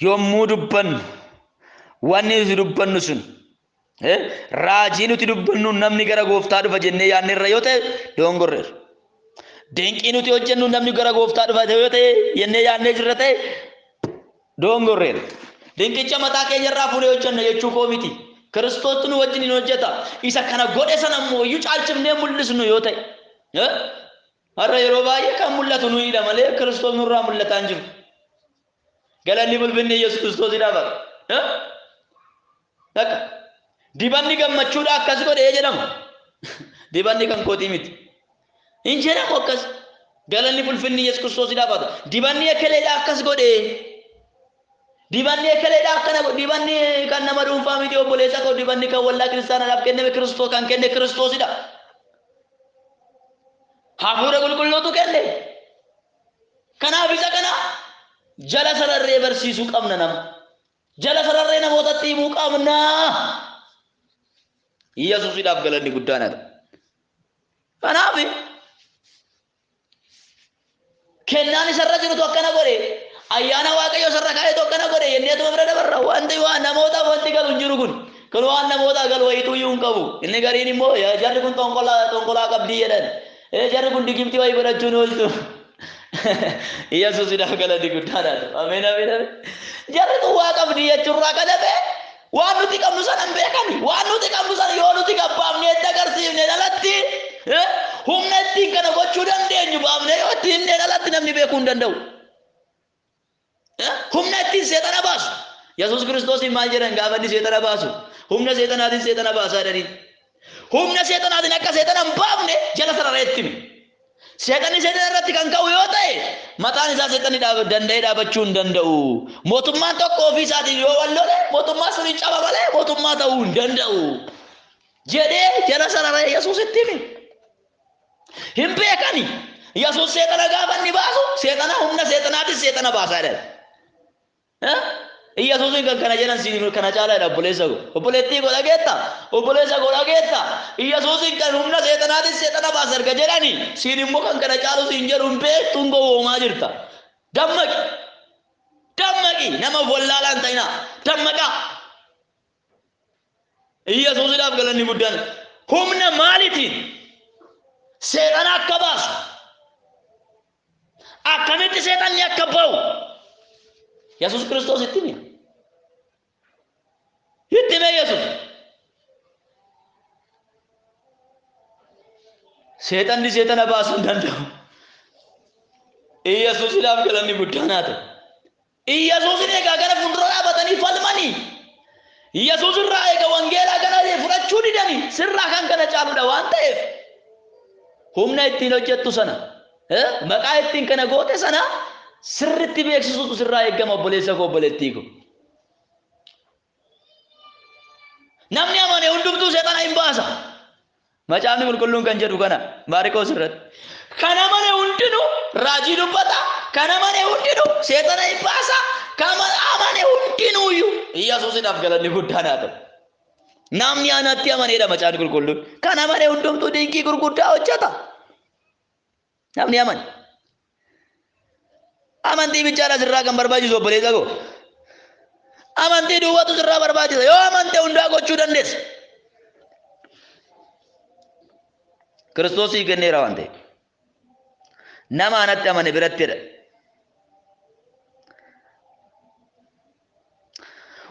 yommuu dubbannu wanni nuti dubbannu sun Raajii nuti dubbannu namni gara gooftaa dhufa jennee yaadne irra yoo ta'e dogongorreera. Dinqii nuti hojjennu namni gara gooftaa dhufa yoo ta'e jennee yaadnee jirra ta'e dogongorreera. Dinqicha mataa keenya irraa fuunee hojjenna jechuu koo miti. Kiristoos nu wajjin hin hojjeta. Isa kana godhe sana immoo iyyuu caalchifnee mul'isnu yoo ta'e. Har'a yeroo baay'ee kan mul'atu nuyiidha malee Kiristoos nurraa mul'ataa hin jiru. Galanni bulfinni Yesuus Kiristoosiidhaaf. Akka dibanni gammachuudha akkas godhee jedhamu. Dibanni kan kootii miti. Hin jedhamu akkas. Galanni bulfinni Yesuus Kiristoosiidhaaf. Dibanni ekeleedha akkas godhee. Dibanni ekeleedha akkana godhe. Dibanni kan nama dhuunfaa miti obboleessa koo dibanni kan waldaa kiristaanaadhaaf kenname Kiristoos kan kenne Kiristoosidha. Hafuura qulqulluutu kenne. Kanaaf isa kana jala sararree barsiisuu qabna nama. Jala sararree namootatti himuu qabna. Yesuusidhaaf galanni guddaadha. Kanaaf kennaan isarra jirutu akkana godhe. Ayyaana Waaqayyoo sarara kaa'etu akkana godhe. Yenneetuma bira dabarra. Wanti waan namootaaf wanti galu hin jiru kun. Kun waan namootaaf galu wayituu iyyuu hin qabu. Inni gariin immoo jarri kun xonqolaa qabdii jedhan. Jarri kun digimtii wayii godhachuun oolchu. Yesuusidhaaf galanni guddaadha. Ameen ameen. Jarri kun waa qabdii jechuurraa kana bee waan nuti qabnu sana hin beekani. Waan nuti qabnu sana yoo nuti gabbaafnee itti agarsiifne dhalatti humna ittiin kana gochuu dandeenyu baafnee yoo itti himne dhalatti namni beekuu hin danda'u. Humna ittiin seexana baasu. Yesuus Kiristoos maal jedhan gaafa inni seexana baasu? Humna seexanaatiin seexana baasaa jedhanii. Humna seexanaatiin akka seexana hin baafne jala sararee itti himi. Seexanni seexana irratti kan ka'u yoo ta'e mataan isaa seexanni danda'ee dhaabachuu hin danda'u. Mootummaan tokko ofii isaatiin yoo wal lole mootummaa sun hin caba malee mootummaa ta'uu hin danda'u. Jedhee jala sararee Yesuus itti himi. Hin beekani. Yesuus seexana gaafa inni baasu seexana humna seexanaatiin seexana baasaa jedhan. Yesuusin kan kana jedhan siin kana caalaadha obboleessa koo. Obboleettii koo dhageetta. Obboleessa koo dhageetta. Yesuusin kan humna seexanaatiin seexana baasa erga jedhani siin immoo kan kana caalu siin jedhu hin beektuun gowwoomaa jirta. Dammaqi. Dammaqi nama wallaalaan ta'ina. Dammaqa. Yesuusidhaaf galanni guddaan. Humna maalitiin seexana akka baasu? Akkamitti seexanni akka ba'u? Yesuus Kiristoos itti hime. Itti hime Yesuus. Seexanni seexana baasuu hin danda'u. Yesuusidhaaf galanni guddaan haa ta'u. Yesuusin egaa gara fuuldura dhaabatanii falmanii. Yesuus irraa egaa wangeelaa kana fudhachuu didanii sirraa kan kana caaludha waan ta'eef humna ittiin hojjettu sana maqaa ittiin kana goote sana sirritti beeksisuutu sirraa eegama obboleessa koo obboleettii koo. Namni amane hundumtuu seexana hin baasa. Macaafni qulqulluun kan jedhu kana Maarqos irratti. Kan amane hundinuu raajii dubbata. Kan amane hundinuu seexana hin baasa. Kan amane hundinuu Yesuusidhaaf galanni guddaan haa ta'u. Namni anatti amaneedha macaafni qulqulluun. Kan amane hundumtuu dinqii gurguddaa hojjeta. Namni amane. Amantii bichaadha sirraa kan barbaachisu obboleessa koo. Amantii duwwaatu sirraa barbaachisa. Yoo amante hundaa gochuu dandeessa. Kiristoosii kenneera waan ta'eef. Nama anatti amane birattidha.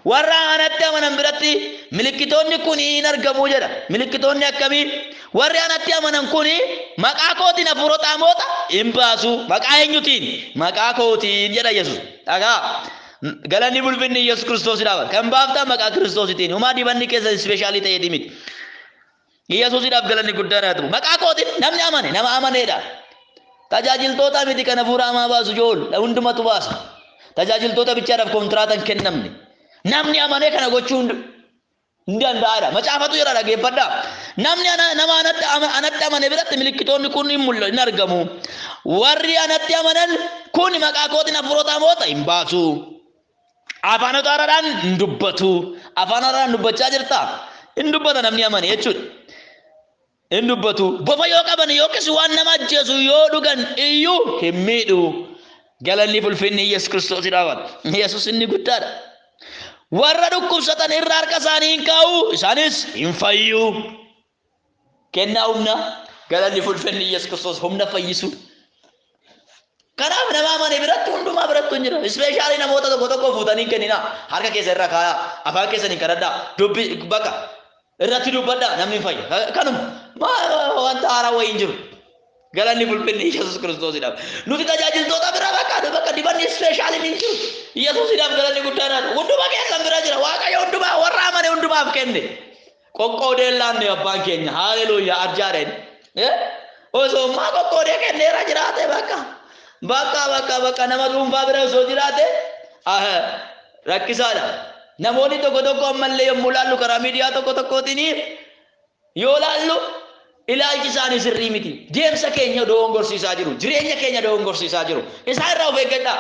Warra anatti amanan biratti milikkitoonni kun hin argamu jedha. Milikkitoonni akkamii? Warri anatti amanan kun maqaa kootiin hafuurota hamoota hin baasu. Maqaa eenyutiin? Maqaa kootiin jedha Yesuus. Dhagaa. Galanni bulfinni Yesuus Kiristoosidhaaf. Kan baaftaa maqaa Kiristoositiin. Humaa dibanni keessa ispeeshaalii ta'eeti miti. Yesuusidhaaf galanni guddaan haa ta'u. Maqaa kootiin namni amane nama amaneedha. Tajaajiltoota miti kan hafuura hamaa baasu jool hundumatu baasa. Tajaajiltoota bichaadhaaf kontiraatan kennamne. Namni amanee kana gochuu hin danda'aadha. Macaafatu jira dhageeffadhaa. Namni nama anatti amane biratti milikkitoonni kun hin argamu. Warri anatti amanan kun maqaa kootiin hafuurota hamoota hin baasu. Afaanota haaraadhaan hin dubbatu. Afaan haaraadhaan dubbachaa jirta. Hin dubbata namni amane jechuudha. Hin dubbatu. Bofa yoo qaban yookiis waan nama ajjeesu yoo dhugan iyyuu hin miidhu. Galanni ulfinni Yesuus Kiristoosidhaaf. Yesuus inni guddaadha. warra dhukkubsatan irra harka isaanii hin kaa'u isaanis hin fayyu. Kennaa humna galanni fulfinni Yesuus Kiristoos humna fayyisu. Kanaaf nama amane biratti hundumaa biratti hin jira. Ispeeshaalii namoota tokko fuutanii kennina harka keessa irra kaayaa afaan keessanii kadhadhaa dubbi bakka irratti dubbadhaa namni hin fayyu. Kanuma wanta haaraa wayii hin jiru. Galanni fulfinni Yesuus Kiristoosidhaaf. Nuti tajaajiltoota bira bakka dibanni ispeeshaalii hin jiru. Yesuusidhaaf galanni guddaadhaan hundumaa keessan bira jira. Waaqayyo hundumaa warra amane hundumaaf kenne. Qoqqoodee laanne abbaan keenya haleluuyaa arjaadheen. Osoo maa qoqqoodee kenneera jiraate bakka nama dhuunfaa bira osoo jiraate rakkisaadha. Namoonni tokko ammallee yommuu laallu karaa miidiyaa tokkootiin yoo laallu ilaalchi isaanii sirrii miti. Deemsa keenya dogongorsiisaa jiru. Jireenya keenya dogongorsiisaa jiru. Isaan irraa of eeggadhaa.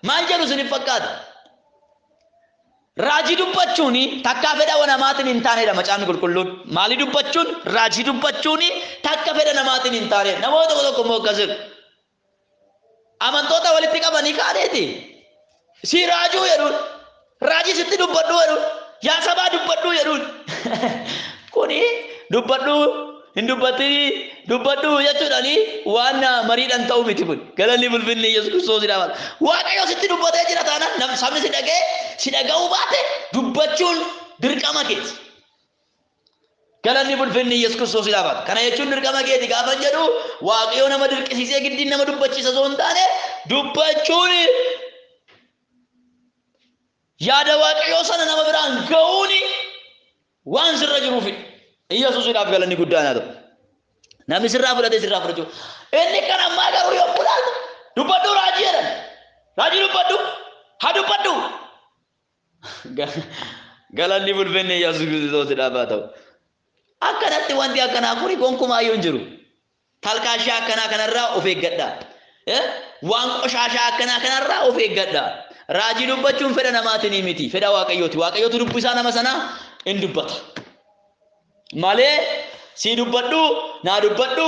Maal jedhu isiniif fakkaata? Raajii dubbachuun takka fedha namaatiin hin taanedha macaafni qulqulluun. Maali dubbachuun? Raajii dubbachuun takka fedha namaatiin hin taanedha. Namoota tokko immoo akkasii amantoota walitti qabanii kaaneeti. Si raajuu jedhuun, raajii sitti dubbadhu jedhuun, yaa sabaa dubbadhu jedhuun. Kuni dubbadhu hin dubbadhu jechuudhaani waan mariidhaan ta'u miti kun. Galanni fulfinni Yesuus Kiristoosidhaaf. Waaqayyo sitti dubbatee jira taanaan sabni si dhaga'uu baate dubbachuun dirqama keeti. Galanni fulfinni Yesuus Kiristoosidhaaf. Kana jechuun dirqama keeti gaafa jedhu Waaqayyo nama dirqisiisee giddiin nama dubbachiisa osoo hin taane dubbachuun yaada Waaqayyo sana nama biraan ga'uun waan sirra jiruufi. Yesuusidhaaf galanni guddaan haa ta'u. Namni sirraa fudhachuu. Inni kan ammaa garuu yommuu laaltu dubbadhu raajii jedhan. Raajii dubbadhu haa dubbadhu. Galanni fulfinni Yesuus Kiristoosiidhaaf haa ta'u. Akkanatti wanti akkanaa kuni gonkumaayyuu hin jiru. Talkaashaa akkanaa kanarraa of eeggadhaa. Waan qoshaashaa akkanaa kanarraa of eeggadhaa. Raajii dubbachuun fedha namaatiin miti. Fedha Waaqayyooti. Waaqayyootu dubbisaa nama sanaa hin dubbata. Malee si dubbadhu naa dubbadhu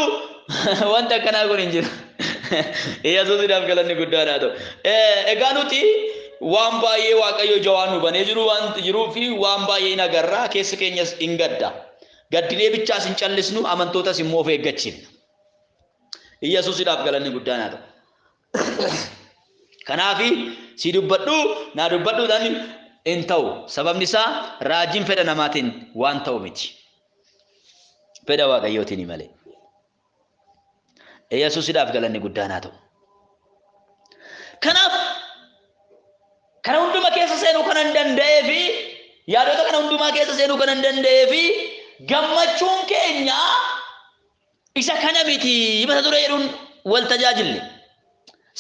wanta akkanaa kun hin jiru. Yesuusidhaaf galanni guddaan haa ta'u. Egaa nuti waan baay'ee Waaqayyo jawaan nu banee jiruu fi waan baay'ee hin agarraa keessa keenyas hin gadda. Gaddinee bichaas hin callisnu amantootas immoo of eeggachiifna. Yesuusidhaaf galanni guddaan haa ta'u. Kanaafi si dubbadhu naa dubbadhuudhaan hin ta'u. Sababni isaa raajiin fedha namaatiin waan ta'u miti. Fedha Waaqayyootiin malee. Yesuusidhaaf galanni guddaan haa ta'u. Kanaaf kana hundumaa keessa seenuu kan hin danda'ee fi yaadota kana hundumaa keessa seenuu kan hin danda'ee fi gammachuun keenya isa kana miti. Mata duree jedhuun wal tajaajille.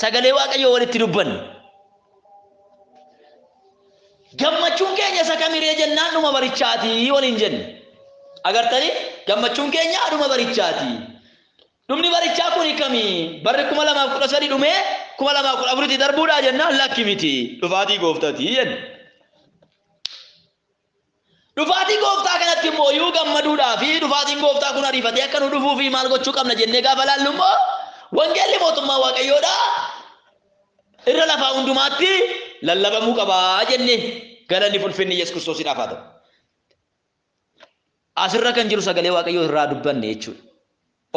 Sagalee Waaqayyoo walitti dubbanne. Gammachuun keenya isa kamiree jennaan dhuma barichaati waliin jenne. Agartanii gammachuun keenya dhuma barichaati. Dhumni barichaa kun kamii? Barri 2013 dhumee 2014 darbuudhaa jennaan lakki miti. Dhufaatii gooftaati jenna. Dhufaatii gooftaa kanatti immoo yoo gammaduudhaa fi dhufaatiin gooftaa kun ariifatee akka nu dhufuu fi maal gochuu qabna jennee gaafa laallu immoo wangeelli mootummaa Waaqayyoodha irra lafaa hundumaatti lallabamuu qabaa jennee galanni fulfinni Yesuus Kiristoosiidhaaf haa ta'u. Asirra kan jiru sagalee Waaqayyoo irraa dubbanne jechuudha.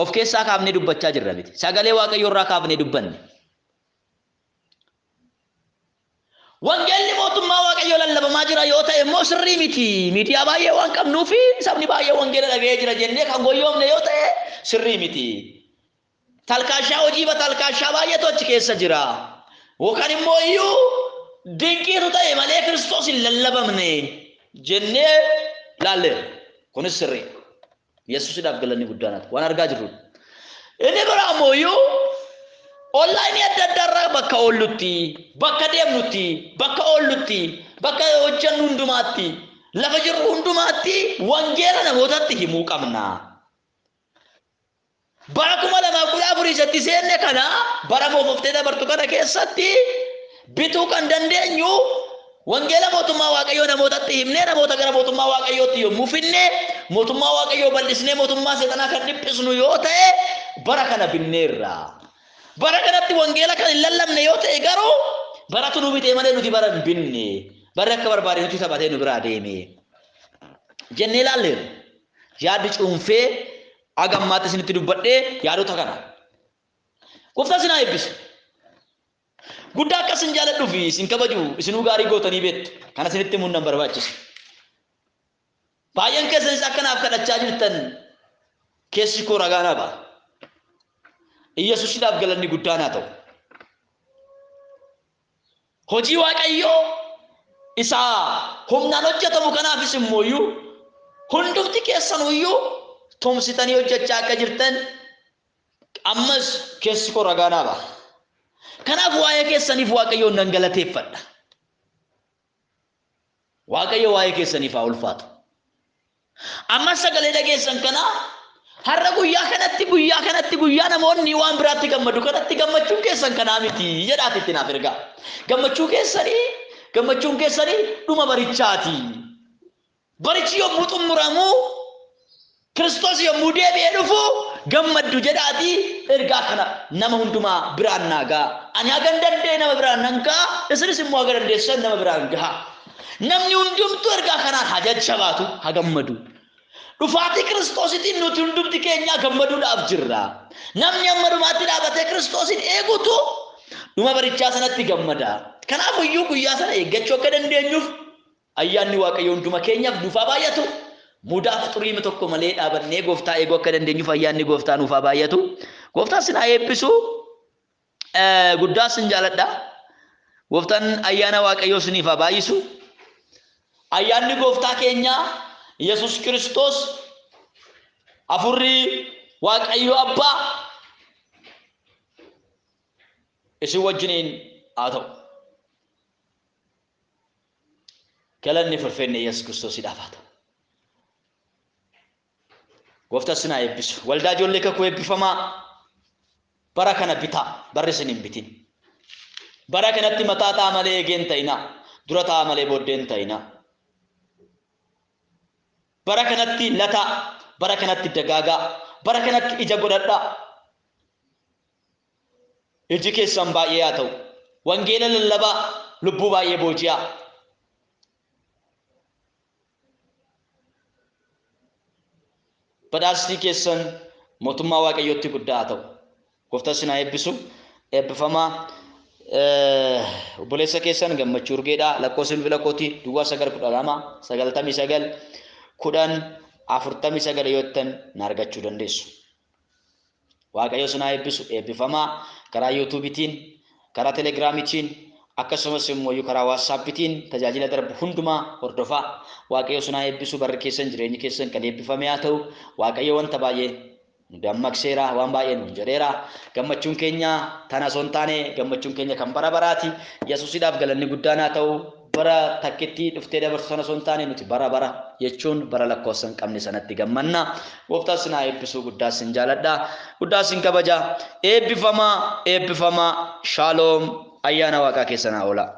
Of keessaa kaafnee dubbachaa jirra miti. Sagalee Waaqayyoo irraa kaafnee dubbanne. Wangeelli mootummaa Waaqayyoo lallabamaa jira yoo ta'e immoo sirrii miti. Miidiyaa baay'ee waan qabnuu fi sabni baay'ee wangeela dhaga'ee jira jennee kan goyyoomne yoo ta'e sirrii miti. Talkaashaa hojiiba talkaashaa baay'eetu achi keessa jira. Yookaan immoo iyyuu dinqiitu ta'e malee Kiristoos hin lallabamne jennee laalle. Kunis sirrii. Yesuusidhaaf galanni guddaan haa ta'u. Waan argaa jirru. Inni biraa immoo iyyuu online adda addaarraa bakka oollutti, bakka deemnutti, bakka oollutti, bakka hojjennu hundumaatti, lafa jirru hundumaatti wangeela namootatti himuu qabna. Bara 2014 seenne kana bara moofoftee dabartu kana keessatti bituu kan dandeenyu wangeela mootummaa Waaqayyoo namootatti himnee namoota gara mootummaa Waaqayyootti yommuu finne mootummaa Waaqayyoo bal'isnee mootummaa seexanaa kan dhiphisnu yoo ta'e bara kana binneerra. Bara kanatti wangeela kan hin lallabne yoo ta'e garuu baratu nu bitee malee nuti bara hin binne. bara akka barbaade nuti taphatee nu biraa deeme jennee ilaalleerra. Yaaddi cuunfee agammaatti isinitti dubbadhee yaadota kana. Gooftaan isin haa eebbisu. Guddaa akka isin jaalladhuu fi isin kabaju isinuu gaarii gootanii beektu. Kana isinitti himuun nan barbaachisu. Baay'een keessanis akkanaaf kadhachaa jirtan keessi koo ragaa naa ba'a. Iyyesuusiidhaaf galanni guddaan haa ta'u. Hojii Waaqayyoo isaa humnaan hojjetamu kanaafis immooyyuu hundumti keessanuyyuu tumsitanii hojjechaa akka jirtan ammas keessi koo ragaa naa ba'a. Kanaaf waa'ee keessaniif Waaqayyoon nan galateeffadha. Waaqayyo waa'ee keessaniif haa ulfaatu. Ammas sagalee dhageessan kana har'a guyyaa kanatti guyyaa namoonni waan biraatti gammadu kanatti gammachuun keessan kanaa miti jedhaati itti naaf ergaa. Gammachuun keessanii dhuma barichaati. Barichi yommuu xumuramu Kiristoos yommuu deebi'ee dhufu gammaddu jedhaati ergaa kana nama hundumaa biraan naagaa. Ani hagan danda'e nama biraan nan ga'a, isinis immoo haga dandeessan nama biraan ga'a. Namni hundumtu ergaa kanaan haa jajjabaatu, haa gammadu. Dhufaatii Kiristoositiin nuti hundumti keenya gammaduudhaaf jirra. Namni amma dhumaatti dhaabatee Kiristoosin eegutu dhuma barichaa sanatti gammada. Kanaafiyyuu guyyaa sana eeggachuu akka dandeenyuuf ayyaanni Waaqayyo hunduma keenyaaf nuuf haa baay'atu. Mudaaf xuriima tokko malee dhaabannee Gooftaa eeguu akka dandeenyuuf ayyaanni Gooftaa nuuf haa baay'atu. Gooftaan isin haa eebbisu. Guddaa isin jaalladha. Gooftaan ayyaana Waaqayyoo isiniif haa baay'isu. Ayyaanni Gooftaa keenya Yesuus Kiristoos Afurri Waaqayyo Abbaa isin wajjiniin haa ta'u. Galanni ulfinni Yesuus Kiristoosiidhaaf haa ta'u. Gooftaan isin haa eebbisu. Waldaa ijoollee kakuu eebbifamaa bara kana bitaa barri isin hin bitin. Bara kanatti mataa ta'a malee eegee hin ta'inaa. Dura ta'a malee booddee hin ta'inaa. Bara kanatti lataa, bara kanatti dagaagaa, bara kanatti ija godhadhaa. Iji keessan baay'ee haa ta'u. Wangeela lallabaa, lubbuu baay'ee booji'aa. Badhaasni keessan mootummaa Waaqayyootti guddaa haa ta'u. Gooftaan isin haa eebbisu. Eebbifamaa obboleessa keessan Gammachuu Urgeedhaa lakkoofsa bilbila kootii Duwwaa 912 99 yoo ta'an na argachuu dandeessu. Waaqayyo isin haa eebbisu. Eebbifamaa karaa YouTube'itiin, karaa Telegiraamiitiin akkasumas immoo karaa WhatsApp'itiin tajaajila darbu hundumaa hordofaa. Waaqayyo isin haa eebbisu. Barri keessan jireenyi keessan kan eebbifame haa ta'u. Waaqayyo wanta baay'ee nu dammaqseera, waan baay'ee nu jedheera. Gammachuun keenya tana osoo hin taane gammachuun keenya kan bara baraati. Yesuusiidhaaf galanni guddaan haa ta'u. Bara takkitti dhuftee dabarsu sana osoo hin taane nuti bara jechuun bara lakkoofsa hin qabne sanatti gammanna. Gooftaan isin haa eebbisu. Guddaa isin jaalladha. Guddaa isin kabaja. Eebbifamaa. Shaaloom. Ayyaana Waaqaa keessan haa oolaa.